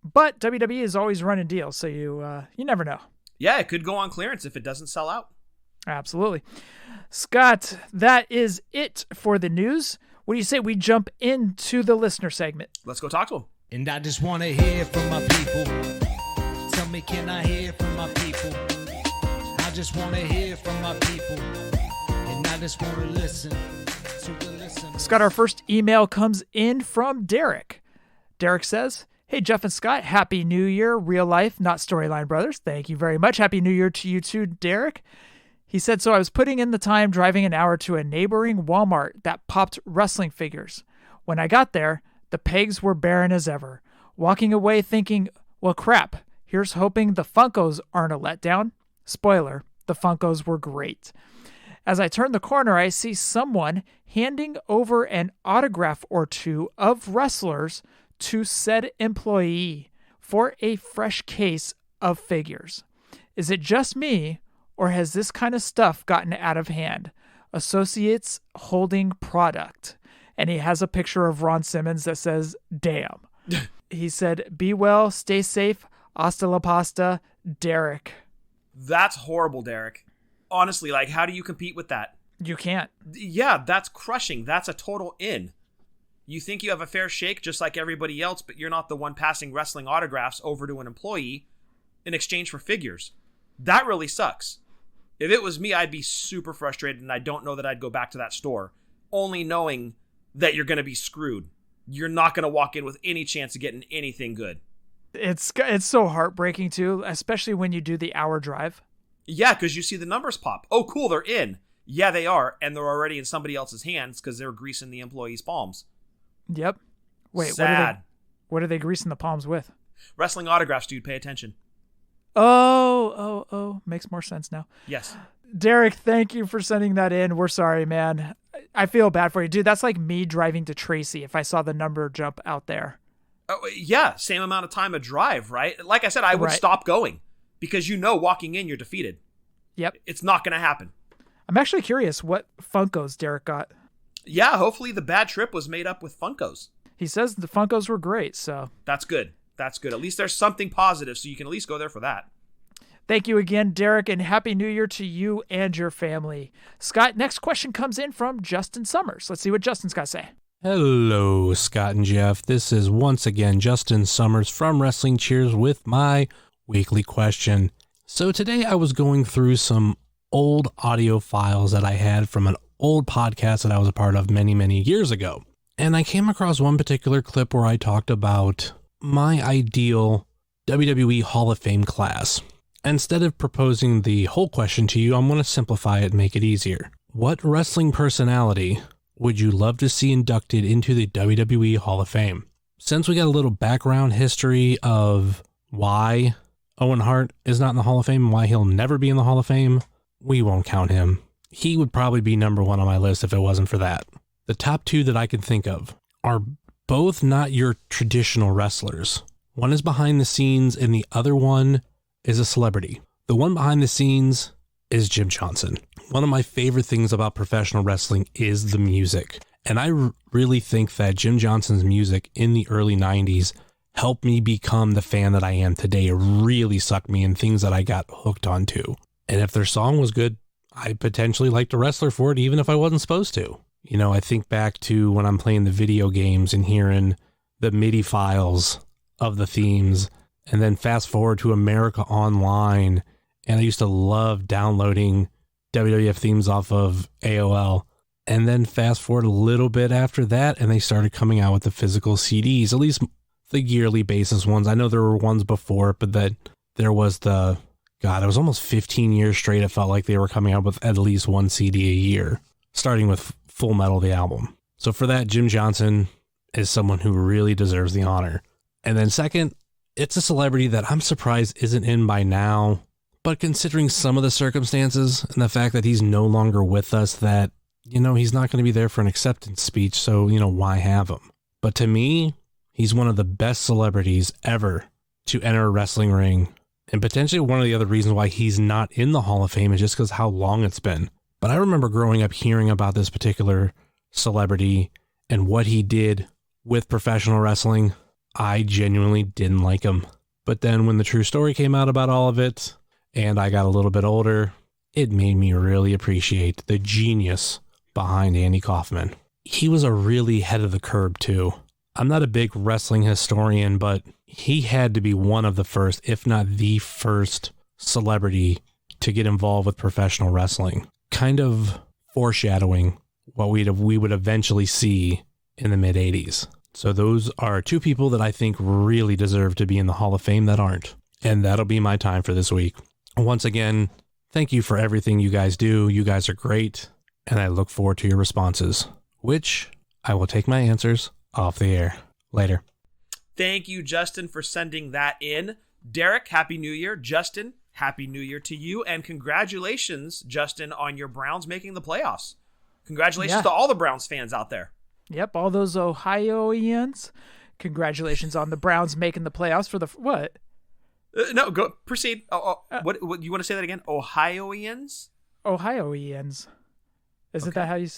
But WWE is always running deals, so you never know. Yeah, it could go on clearance if it doesn't sell out. Absolutely. Scott, that is it for the news. What do you say we jump into the listener segment? Let's go talk to him. And I just want to hear from my people. Tell me, can I hear from my people? I just want to hear from my people. And I just want to listen to the listener. Scott, our first email comes in from Derrick. Derrick says, "Hey, Jeff and Scott, Happy New Year. Real life, not storyline brothers. Thank you very much. Happy New Year to you too, Derrick." He said, "So I was putting in the time driving an hour to a neighboring Walmart that popped wrestling figures. When I got there, the pegs were barren as ever. Walking away thinking, well, crap, here's hoping the Funkos aren't a letdown. Spoiler, the Funkos were great. As I turn the corner, I see someone handing over an autograph or two of wrestlers to said employee for a fresh case of figures. Is it just me, or has this kind of stuff gotten out of hand? Associates holding product." And he has a picture of Ron Simmons that says, "Damn." He said, "Be well, stay safe, hasta la pasta, Derrick." That's horrible, Derrick. Honestly, like, how do you compete with that? You can't. Yeah, that's crushing. That's a total in. You think you have a fair shake just like everybody else, but you're not the one passing wrestling autographs over to an employee in exchange for figures. That really sucks. If it was me, I'd be super frustrated, and I don't know that I'd go back to that store, only knowing that you're going to be screwed. You're not going to walk in with any chance of getting anything good. It's so heartbreaking, too, especially when you do the hour drive. Yeah, because you see the numbers pop. Oh, cool, they're in. Yeah, they are, and they're already in somebody else's hands because they're greasing the employees' palms. Yep. Wait, sad. What are they greasing the palms with? Wrestling autographs, dude. Pay attention. Oh. Makes more sense now. Yes. Derrick, thank you for sending that in. We're sorry, man. I feel bad for you. Dude, that's like me driving to Tracy if I saw the number jump out there. Oh, yeah, same amount of time a drive, right? Like I said, I would stop going because walking in, you're defeated. Yep. It's not going to happen. I'm actually curious what Funkos Derrick got. Yeah, hopefully the bad trip was made up with Funkos. He says the Funkos were great, so. That's good. That's good. At least there's something positive, so you can at least go there for that. Thank you again, Derrick, and Happy New Year to you and your family. Scott, next question comes in from Justin Summers. Let's see what Justin's got to say. Hello, Scott and Jeff. This is once again Justin Summers from Wrestling Cheers with my weekly question. So today I was going through some old audio files that I had from an old podcast that I was a part of many, many years ago. And I came across one particular clip where I talked about my ideal WWE Hall of Fame class. Instead of proposing the whole question to you, I'm going to simplify it and make it easier. What wrestling personality would you love to see inducted into the WWE Hall of Fame? since we got a little background history of why Owen Hart is not in the Hall of Fame and why he'll never be in the Hall of Fame, we won't count him. He would probably be number one on my list if it wasn't for that. The top two that I can think of are both not your traditional wrestlers. One is behind the scenes and the other one is a celebrity. The one behind the scenes is Jim Johnson. One of my favorite things about professional wrestling is the music. And I really think that Jim Johnson's music in the early 90s helped me become the fan that I am today. It really sucked me in things that I got hooked onto. And if their song was good, I potentially liked a wrestler for it, even if I wasn't supposed to. You know, I think back to when I'm playing the video games and hearing the MIDI files of the themes, and then fast forward to America Online. And I used to love downloading WWF themes off of AOL. And then fast forward a little bit after that, and they started coming out with the physical CDs, at least the yearly basis ones. I know there were ones before, but that there was it was almost 15 years straight. It felt like they were coming out with at least one CD a year, starting with Full Metal, the album. So for that, Jim Johnson is someone who really deserves the honor. And then second, it's a celebrity that I'm surprised isn't in by now, but considering some of the circumstances and the fact that he's no longer with us, that, you know, he's not going to be there for an acceptance speech, so, you know, why have him? But to me, he's one of the best celebrities ever to enter a wrestling ring. And potentially one of the other reasons why he's not in the Hall of Fame is just because how long it's been. But I remember growing up hearing about this particular celebrity and what he did with professional wrestling. I genuinely didn't like him. But then when the true story came out about all of it, and I got a little bit older, it made me really appreciate the genius behind Andy Kaufman. He was a really head of the curve too. I'm not a big wrestling historian, but he had to be one of the first, if not the first, celebrity to get involved with professional wrestling, kind of foreshadowing what we would eventually see in the mid-'80s. So those are two people that I think really deserve to be in the Hall of Fame that aren't. And that'll be my time for this week. Once again, thank you for everything you guys do. You guys are great. And I look forward to your responses, which I will take my answers off the air later. Thank you, Justin, for sending that in. Derrick, Happy New Year. Justin, Happy New Year to you. And congratulations, Justin, on your Browns making the playoffs. Congratulations to all the Browns fans out there. Yep, all those Ohioians. Congratulations on the Browns making the playoffs for the... What? No, go proceed. What you want to say that again? Ohioians? Ohioians. Isn't that how you...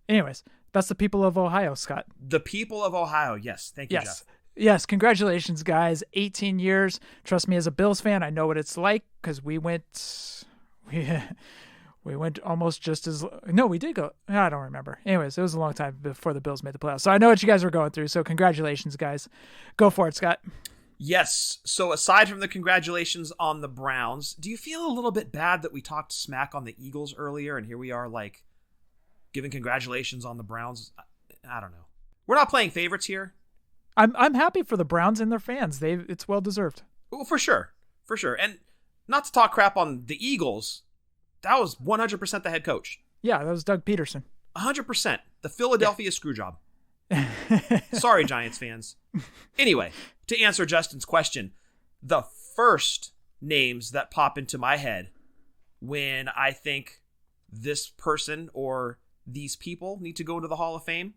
Anyways, that's the people of Ohio, Scott. The people of Ohio, yes. Thank you, Jeff. Yes, congratulations, guys. 18 years. Trust me, as a Bills fan, I know what it's like because we went almost just as... No, we did go... I don't remember. Anyways, it was a long time before the Bills made the playoffs. So I know what you guys were going through, so congratulations, guys. Go for it, Scott. Yes. So aside from the congratulations on the Browns, do you feel a little bit bad that we talked smack on the Eagles earlier and here we are like giving congratulations on the Browns? I don't know. We're not playing favorites here. I'm happy for the Browns and their fans. It's well deserved. Well, for sure. For sure. And not to talk crap on the Eagles, that was 100% the head coach. Yeah, that was Doug Peterson. 100%. The Philadelphia Screwjob. Sorry, Giants fans. Anyway, to answer Justin's question, the first names that pop into my head when I think this person or these people need to go into the Hall of Fame,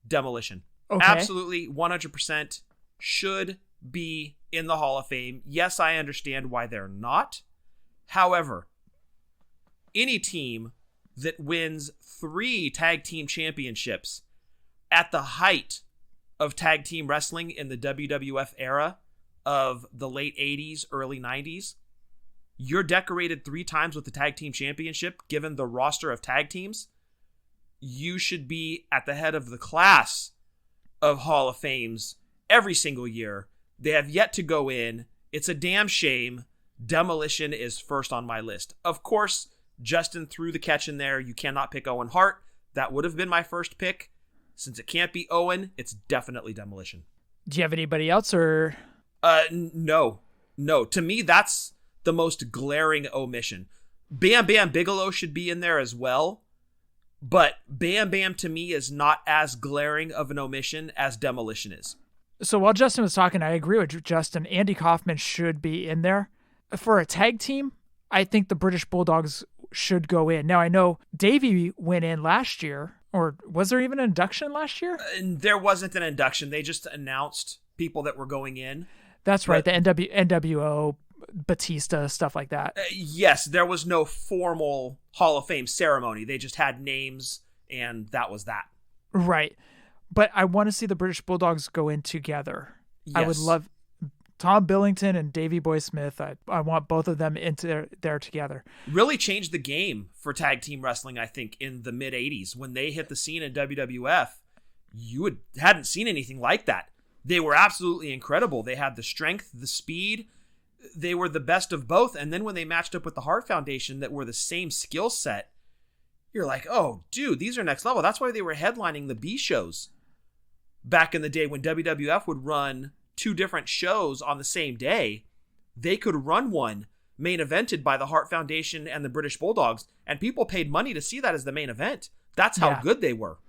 Demolition. Okay. Absolutely 100% should be in the Hall of Fame. Yes, I understand why they're not. However, any team that wins 3 tag team championships at the height of tag team wrestling in the WWF era of the late 80s, early 90s, you're decorated 3 times with the tag team championship, given the roster of tag teams, you should be at the head of the class of Hall of Fames every single year. They have yet to go in. It's a damn shame. Demolition is first on my list. Of course, Justin threw the catch in there. You cannot pick Owen Hart. That would have been my first pick. Since it can't be Owen, it's definitely Demolition. Do you have anybody else or? No. To me, that's the most glaring omission. Bam Bam Bigelow should be in there as well. But Bam Bam to me is not as glaring of an omission as Demolition is. So while Justin was talking, I agree with Justin. Andy Kaufman should be in there. For a tag team, I think the British Bulldogs should go in. Now, I know Davey went in last year, or was there even an induction last year? There wasn't an induction. They just announced people that were going in. That's right, the NWO, Batista, stuff like that. Yes, there was no formal Hall of Fame ceremony. They just had names, and that was that. Right. But I want to see the British Bulldogs go in together. Yes. I would love Tom Billington and Davey Boy Smith. I want both of them into there together. Really changed the game for tag team wrestling, I think, in the mid-'80s. When they hit the scene in WWF, you hadn't seen anything like that. They were absolutely incredible. They had the strength, the speed. They were the best of both. And then when they matched up with the Hart Foundation that were the same skill set, you're like, oh, dude, these are next level. That's why they were headlining the B shows back in the day when WWF would run 2 different shows on the same day. They could run one main evented by the Hart Foundation and the British Bulldogs, and people paid money to see that as the main event. That's how good they were.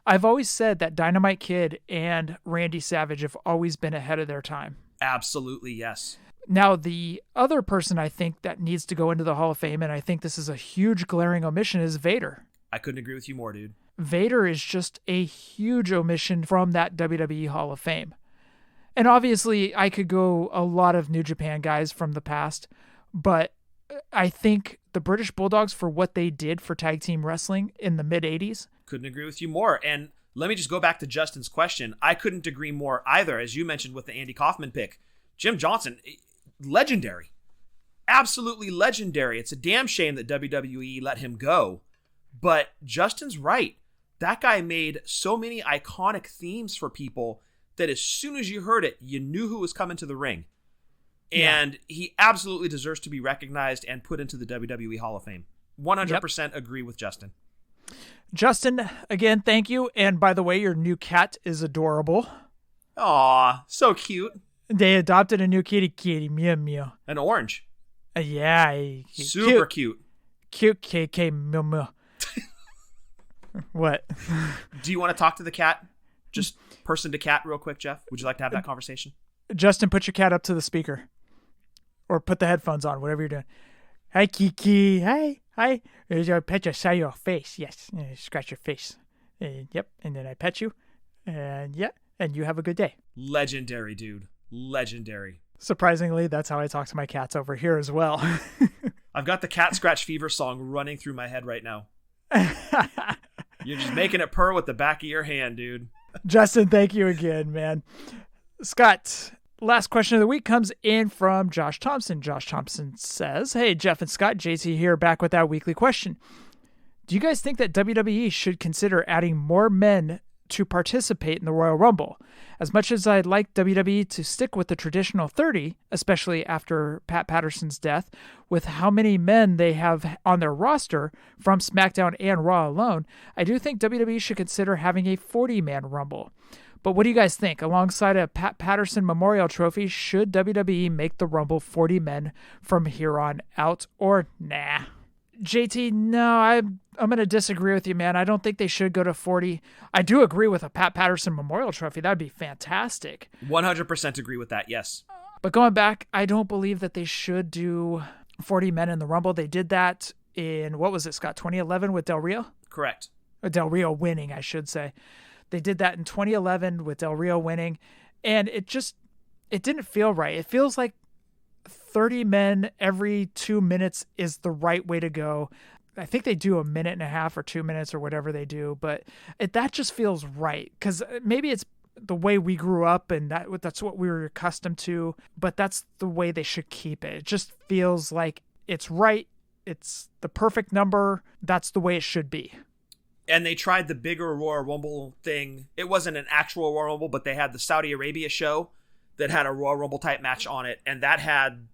I've always said that Dynamite Kid and Randy Savage have always been ahead of their time. Absolutely, yes. Now, the other person I think that needs to go into the Hall of Fame, and I think this is a huge glaring omission, is Vader. I couldn't agree with you more, dude. Vader is just a huge omission from that WWE Hall of Fame. And obviously, I could go a lot of New Japan guys from the past, but I think the British Bulldogs, for what they did for tag team wrestling in the mid-'80s. Couldn't agree with you more. And let me just go back to Justin's question. I couldn't agree more either, as you mentioned with the Andy Kaufman pick. Jim Johnson, legendary. Absolutely legendary. It's a damn shame that WWE let him go. But Justin's right. That guy made so many iconic themes for people that as soon as you heard it, you knew who was coming to the ring. And he absolutely deserves to be recognized and put into the WWE Hall of Fame. 100% agree with Justin. Justin, again, thank you. And by the way, your new cat is adorable. Aw, so cute. They adopted a new kitty, meow meow. An orange. Yeah. Super cute. Cute KK meow meow. What? Do you want to talk to the cat? Just person to cat real quick, Jeff? Would you like to have that conversation? Justin, put your cat up to the speaker. Or put the headphones on, whatever you're doing. Hi, Kiki. Hi. I pet you, saw your face. Yes. Scratch your face. Yep. And then I pet you. And yeah. And you have a good day. Legendary, dude. Legendary. Surprisingly, that's how I talk to my cats over here as well. I've got the Cat Scratch Fever song running through my head right now. You're just making it purr with the back of your hand, dude. Justin, thank you again, man. Scott, last question of the week comes in from Josh Thompson. Josh Thompson says, hey, Jeff and Scott, JC here, back with that weekly question. Do you guys think that WWE should consider adding more men to participate in the Royal Rumble? As much as I'd like WWE to stick with the traditional 30, especially after Pat Patterson's death, with how many men they have on their roster from SmackDown and Raw alone, I do think WWE should consider having a 40-man Rumble. But what do you guys think? Alongside a Pat Patterson Memorial Trophy, should WWE make the Rumble 40 men from here on out, or nah? JT, no, I'm going to disagree with you, man. I don't think they should go to 40. I do agree with a Pat Patterson Memorial Trophy. That'd be fantastic. 100% agree with that, yes. But going back, I don't believe that they should do 40 men in the Rumble. They did that in, what was it, Scott, 2011 with Del Rio? Correct. Or Del Rio winning, I should say. They did that in 2011 with Del Rio winning, and it didn't feel right. It feels like 30 men every 2 minutes is the right way to go. I think they do a minute and a half or 2 minutes or whatever they do, but that just feels right, because maybe it's the way we grew up and that's what we were accustomed to, but that's the way they should keep it. It just feels like it's right. It's the perfect number. That's the way it should be. And they tried the bigger Royal Rumble thing. It wasn't an actual Royal Rumble, but they had the Saudi Arabia show that had a Royal Rumble type match on it, and that had,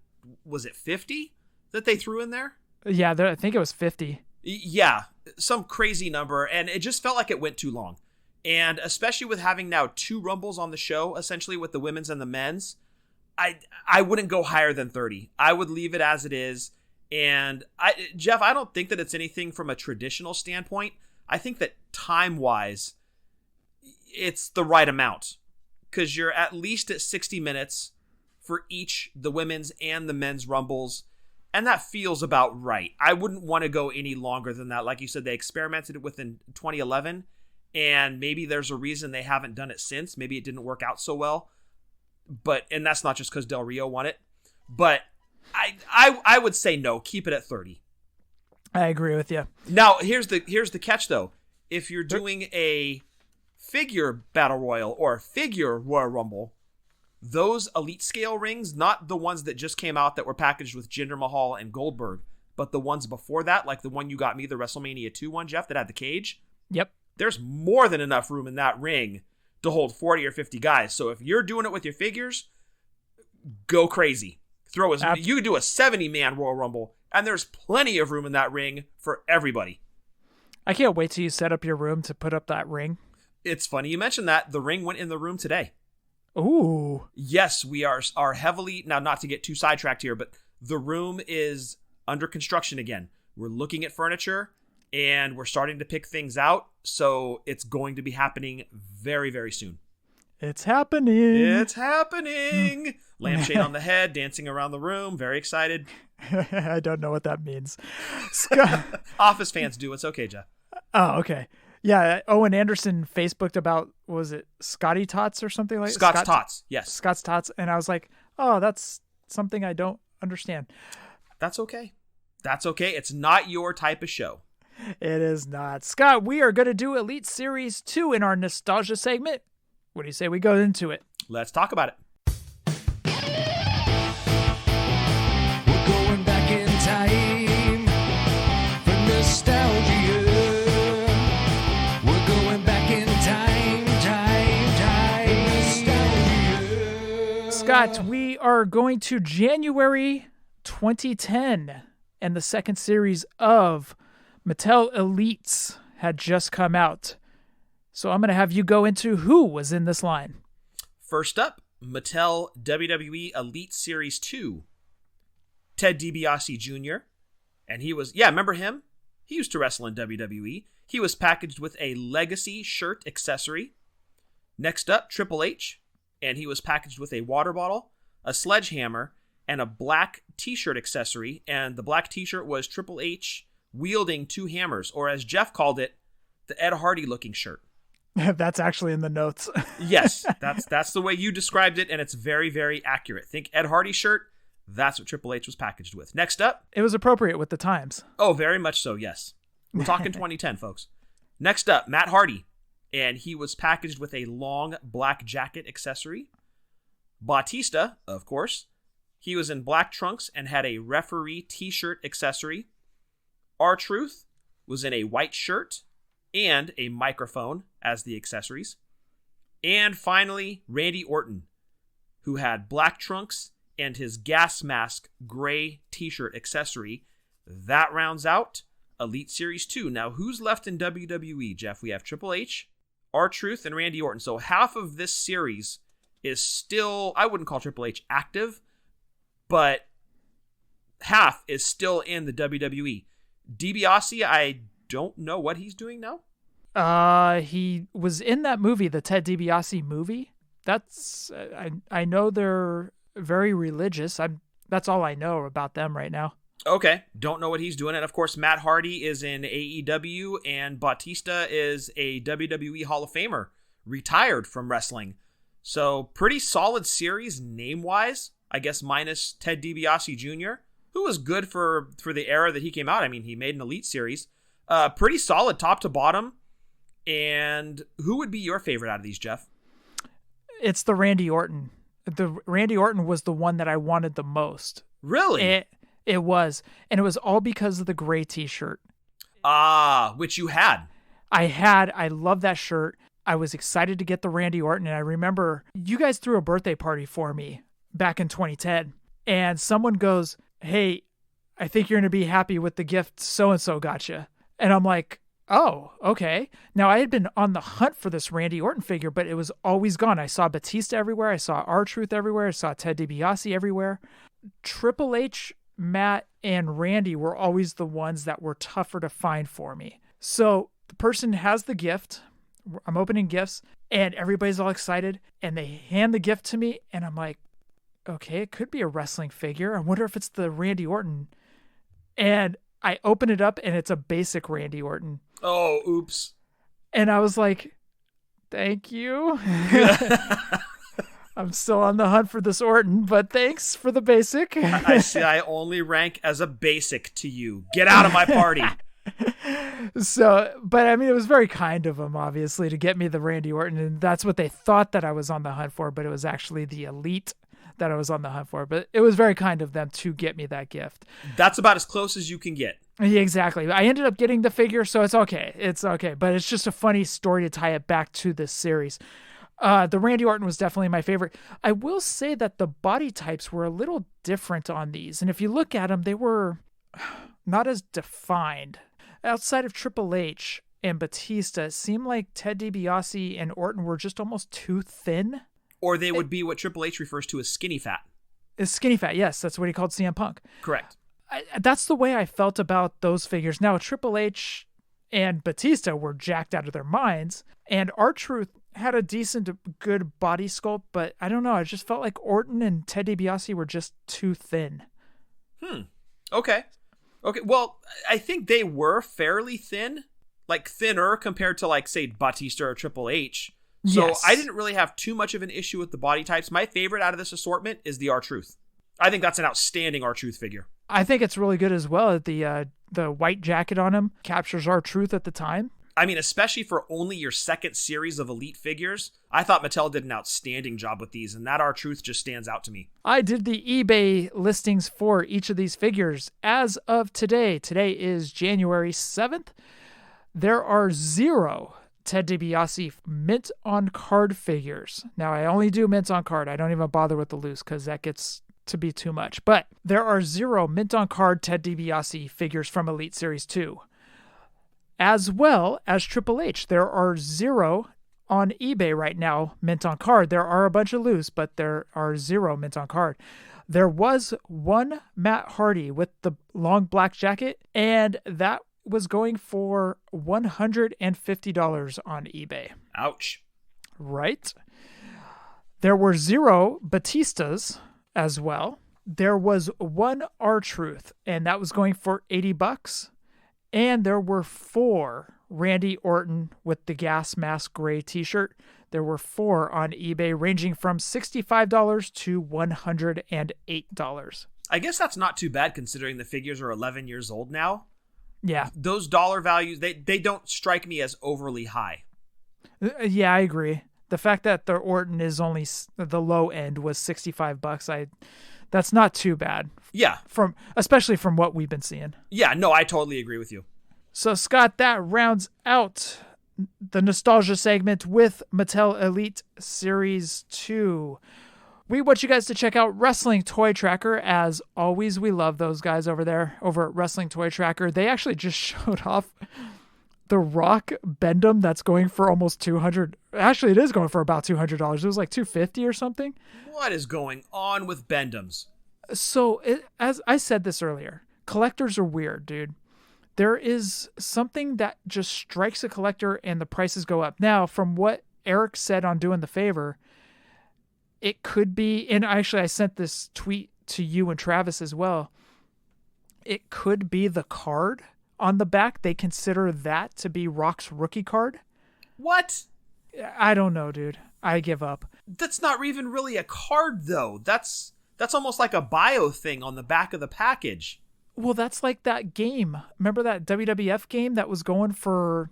was it 50 that they threw in there? Yeah, I think it was 50. Yeah, some crazy number, and it just felt like it went too long. And especially with having now 2 Rumbles on the show, essentially with the women's and the men's, I wouldn't go higher than 30. I would leave it as it is. And Jeff, I don't think that it's anything from a traditional standpoint. I think that time-wise, it's the right amount. because you're at least at 60 minutes for each the women's and the men's Rumbles, and that feels about right. I wouldn't want to go any longer than that. Like you said, they experimented it with in 2011, and maybe there's a reason they haven't done it since. Maybe it didn't work out so well, and that's not just because Del Rio won it. But I would say no, keep it at 30. I agree with you. Now, here's the catch, though. If you're doing a figure battle royal or figure Royal Rumble, those elite scale rings, not the ones that just came out that were packaged with Jinder Mahal and Goldberg, but the ones before that, like the one you got me, the WrestleMania 2 one, Jeff, that had the cage. Yep. There's more than enough room in that ring to hold 40 or 50 guys. So if you're doing it with your figures, go crazy. You could do a 70-man Royal Rumble, and there's plenty of room in that ring for everybody. I can't wait till you set up your room to put up that ring. It's funny you mentioned that. The ring went in the room today. Ooh. Yes, we are heavily, now not to get too sidetracked here, but the room is under construction again. We're looking at furniture, and we're starting to pick things out, so it's going to be happening very, very soon. It's happening. It's happening. Lampshade on the head, dancing around the room. Very excited. I don't know what that means. Office fans do. It's okay, Jeff. Oh, okay. Yeah, Owen Anderson Facebooked about, was it Scotty Tots or something like that? Scott's Tots, yes. Scott's Tots. And I was like, oh, that's something I don't understand. That's okay. That's okay. It's not your type of show. It is not. Scott, we are going to do Elite Series 2 in our nostalgia segment. What do you say we go into it? Let's talk about it. We're going back in time for nostalgia. We're going back in time, nostalgia. Scott, we are going to January 2010, and the second series of Mattel Elites had just come out. So I'm going to have you go into who was in this line. First up, Mattel WWE Elite Series 2. Ted DiBiase Jr. And he was, remember him? He used to wrestle in WWE. He was packaged with a Legacy shirt accessory. Next up, Triple H. And he was packaged with a water bottle, a sledgehammer, and a black t-shirt accessory. And the black t-shirt was Triple H wielding two hammers, or as Jeff called it, the Ed Hardy looking shirt. That's actually in the notes. Yes, that's the way you described it, and it's very, very accurate. Think Ed Hardy shirt, that's what Triple H was packaged with. Next up. It was appropriate with the times. Oh, very much so, yes. We're talking 2010, folks. Next up, Matt Hardy, and he was packaged with a long black jacket accessory. Batista, of course. He was in black trunks and had a referee t-shirt accessory. R-Truth was in a white shirt and a microphone as the accessories. And finally, Randy Orton, who had black trunks and his gas mask gray t-shirt accessory. That rounds out Elite Series 2. Now, who's left in WWE, Jeff? We have Triple H, R-Truth, and Randy Orton. So half of this series is still, I wouldn't call Triple H active, but half is still in the WWE. DiBiase, I don't know what he's doing now. He was in that movie, the Ted DiBiase movie. That's I know they're very religious. That's all I know about them right now. Okay, don't know what he's doing. And of course, Matt Hardy is in AEW, and Batista is a WWE Hall of Famer, retired from wrestling. So pretty solid series name-wise, I guess, minus Ted DiBiase Jr., who was good for the era that he came out. I mean, he made an Elite Series. Pretty solid top to bottom. And who would be your favorite out of these, Jeff? It's the Randy Orton. The Randy Orton was the one that I wanted the most. Really? It was. And it was all because of the gray t-shirt. Which you had. I love that shirt. I was excited to get the Randy Orton. And I remember you guys threw a birthday party for me back in 2010. And someone goes, hey, I think you're going to be happy with the gift so-and-so got you. And I'm like, oh, okay. Now, I had been on the hunt for this Randy Orton figure, but it was always gone. I saw Batista everywhere. I saw R-Truth everywhere. I saw Ted DiBiase everywhere. Triple H, Matt, and Randy were always the ones that were tougher to find for me. So the person has the gift. I'm opening gifts, and everybody's all excited, and they hand the gift to me, and I'm like, okay, it could be a wrestling figure. I wonder if it's the Randy Orton. And I open it up, and it's a basic Randy Orton. Oh, oops. And I was like, thank you. I'm still on the hunt for this Orton, but thanks for the basic. I see. I only rank as a basic to you. Get out of my party. So, but I mean, it was very kind of them, obviously, to get me the Randy Orton. And that's what they thought that I was on the hunt for, but it was actually the Elite that I was on the hunt for. But it was very kind of them to get me that gift. That's about as close as you can get. Yeah, exactly. I ended up getting the figure, so it's okay. It's okay. But it's just a funny story to tie it back to this series. The Randy Orton was definitely my favorite. I will say that the body types were a little different on these. And if you look at them, they were not as defined. Outside of Triple H and Batista, it seemed like Ted DiBiase and Orton were just almost too thin. Or they would be what Triple H refers to as skinny fat. Skinny fat, yes. That's what he called CM Punk. Correct. That's the way I felt about those figures. Now, Triple H and Batista were jacked out of their minds, and R-Truth had a decent, good body sculpt, but I don't know. I just felt like Orton and Ted DiBiase were just too thin. Okay. Well, I think they were fairly thin, like thinner compared to, like, say, Batista or Triple H. So yes. I didn't really have too much of an issue with the body types. My favorite out of this assortment is the R-Truth. I think that's an outstanding R-Truth figure. I think it's really good as well. The white jacket on him captures R-Truth at the time. I mean, especially for only your second series of Elite figures, I thought Mattel did an outstanding job with these, and that R-Truth just stands out to me. I did the eBay listings for each of these figures. As of today, today is January 7th, there are 0 Ted DiBiase mint on card figures. Now, I only do mint on card. I don't even bother with the loose because that gets to be too much. But there are 0 mint on card Ted DiBiase figures from Elite Series 2. As well as Triple H. There are 0 on eBay right now, mint on card. There are a bunch of loose, but there are 0 mint on card. There was 1 Matt Hardy with the long black jacket, and that was going for $150 on eBay. Ouch. Right? There were 0 Batistas as well. There was 1 R-Truth, and that was going for $80. And there were 4 Randy Orton with the gas mask gray t-shirt. There were 4 on eBay, ranging from $65 to $108. I guess that's not too bad considering the figures are 11 years old now. Yeah. Those dollar values, they don't strike me as overly high. Yeah, I agree. The fact that the Orton is only the low end was $65, that's not too bad. Yeah. Especially from what we've been seeing. Yeah, no, I totally agree with you. So, Scott, that rounds out the nostalgia segment with Mattel Elite Series 2. We want you guys to check out Wrestling Toy Tracker. As always, we love those guys over there, over at Wrestling Toy Tracker. They actually just showed off the Rock Bendham that's going for almost $200. Actually, it is going for about $200. It was like $250 or something. What is going on with Bendhams? So, as I said this earlier, collectors are weird, dude. There is something that just strikes a collector and the prices go up. Now, from what Eric said on Doing the Favor, it could be, and actually I sent this tweet to you and Travis as well, it could be the card on the back. They consider that to be Rock's rookie card. What? I don't know, dude. I give up. That's not even really a card, though. That's almost like a bio thing on the back of the package. Well, that's like that game. Remember that WWF game that was going for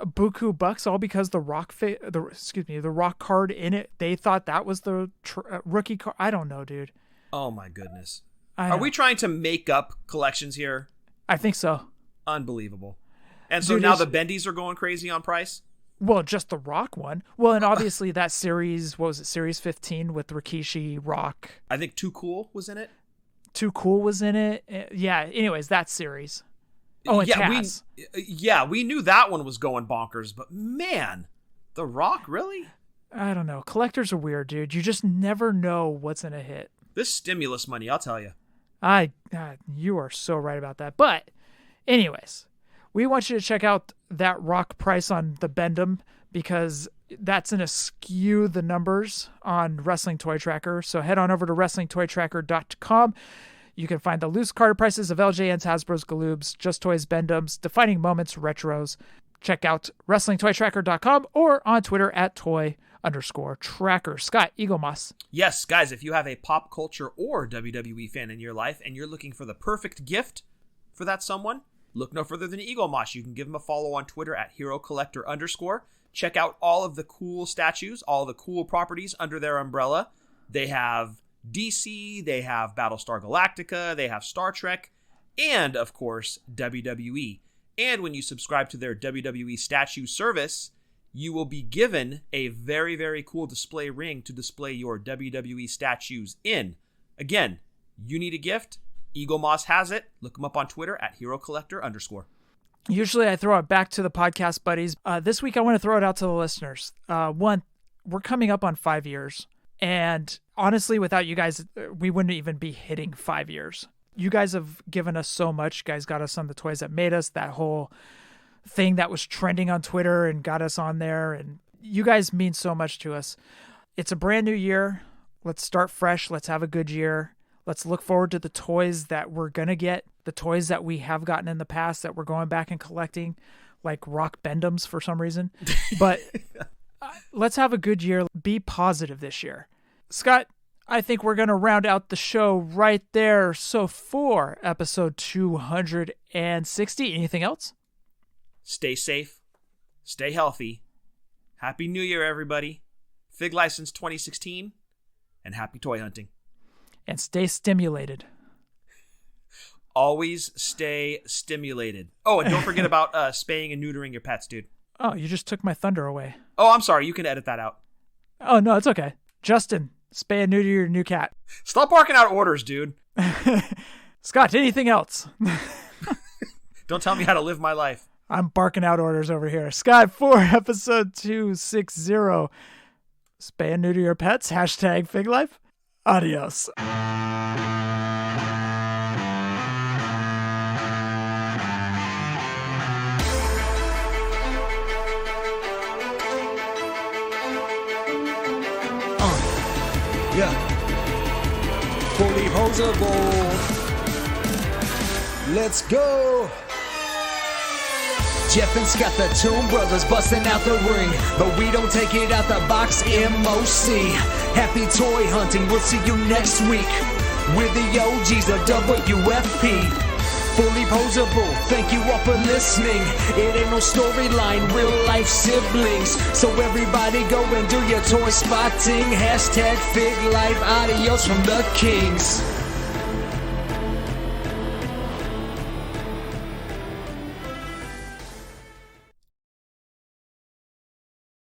buku bucks, all because the Rock the Rock card in it, they thought that was the rookie card. I don't know, dude. Oh my goodness. Are we trying to make up collections here? I think so. Unbelievable. And so dude, now the Bendies are going crazy on price? Well, just the Rock one. Well, and obviously that series, what was it, Series 15 with Rikishi, Rock. I think Too Cool was in it. Too Cool was in it. Yeah, anyways, that series. Oh, and Taz. We knew that one was going bonkers, but man, The Rock, really? I don't know. Collectors are weird, dude. You just never know what's in a hit. This stimulus money, I'll tell you. You are so right about that. But anyways, we want you to check out that Rock price on the Bendham because that's going to skew the numbers on Wrestling Toy Tracker. So head on over to WrestlingToyTracker.com. You can find the loose card prices of LJNs, Hasbro's, Galoobs, Just Toys, Bendums, Defining Moments, Retros. Check out WrestlingToyTracker.com or on Twitter at @toy_tracker. Scott, Eagle Moss. Yes, guys, if you have a pop culture or WWE fan in your life and you're looking for the perfect gift for that someone, look no further than Eagle Moss. You can give him a follow on Twitter at HeroCollector_. Check out all of the cool statues, all the cool properties under their umbrella. They have DC, they have Battlestar Galactica, they have Star Trek, and, of course, WWE. And when you subscribe to their WWE statue service, you will be given a very, very cool display ring to display your WWE statues in. Again, you need a gift? Eagle Moss has it. Look him up on Twitter at HeroCollector_. Usually I throw it back to the podcast buddies. This week I want to throw it out to the listeners. One, we're coming up on 5 years. And honestly, without you guys, we wouldn't even be hitting 5 years. You guys have given us so much. You guys got us on the Toys That Made Us, that whole thing that was trending on Twitter and got us on there. And you guys mean so much to us. It's a brand new year. Let's start fresh. Let's have a good year. Let's look forward to the toys that we're going to get, the toys that we have gotten in the past that we're going back and collecting, like Rock Bendums for some reason. But let's have a good year. Be positive this year. Scott, I think we're going to round out the show right there. So for episode 260, anything else? Stay safe. Stay healthy. Happy New Year, everybody. Fig License 2016. And happy toy hunting. And stay stimulated. Always stay stimulated. Oh, and don't forget about spaying and neutering your pets, dude. Oh, you just took my thunder away. Oh, I'm sorry. You can edit that out. Oh, no, it's okay. Justin, spay and neuter your new cat. Stop barking out orders, dude. Scott, anything else? Don't tell me how to live my life. I'm barking out orders over here. Scott, for episode 260, spay and neuter your pets, #FigLife. Adios. Yeah. Fullyposeable. Let's go. Jef and Scott, the Toon Brothers, busting out the ring. But we don't take it out the box, MOC. Happy toy hunting, we'll see you next week. We're the OGs of WFP. Fullyposeable, thank you all for listening. It ain't no storyline, real life siblings. So everybody go and do your toy spotting. #FigLife, adios from the Kings.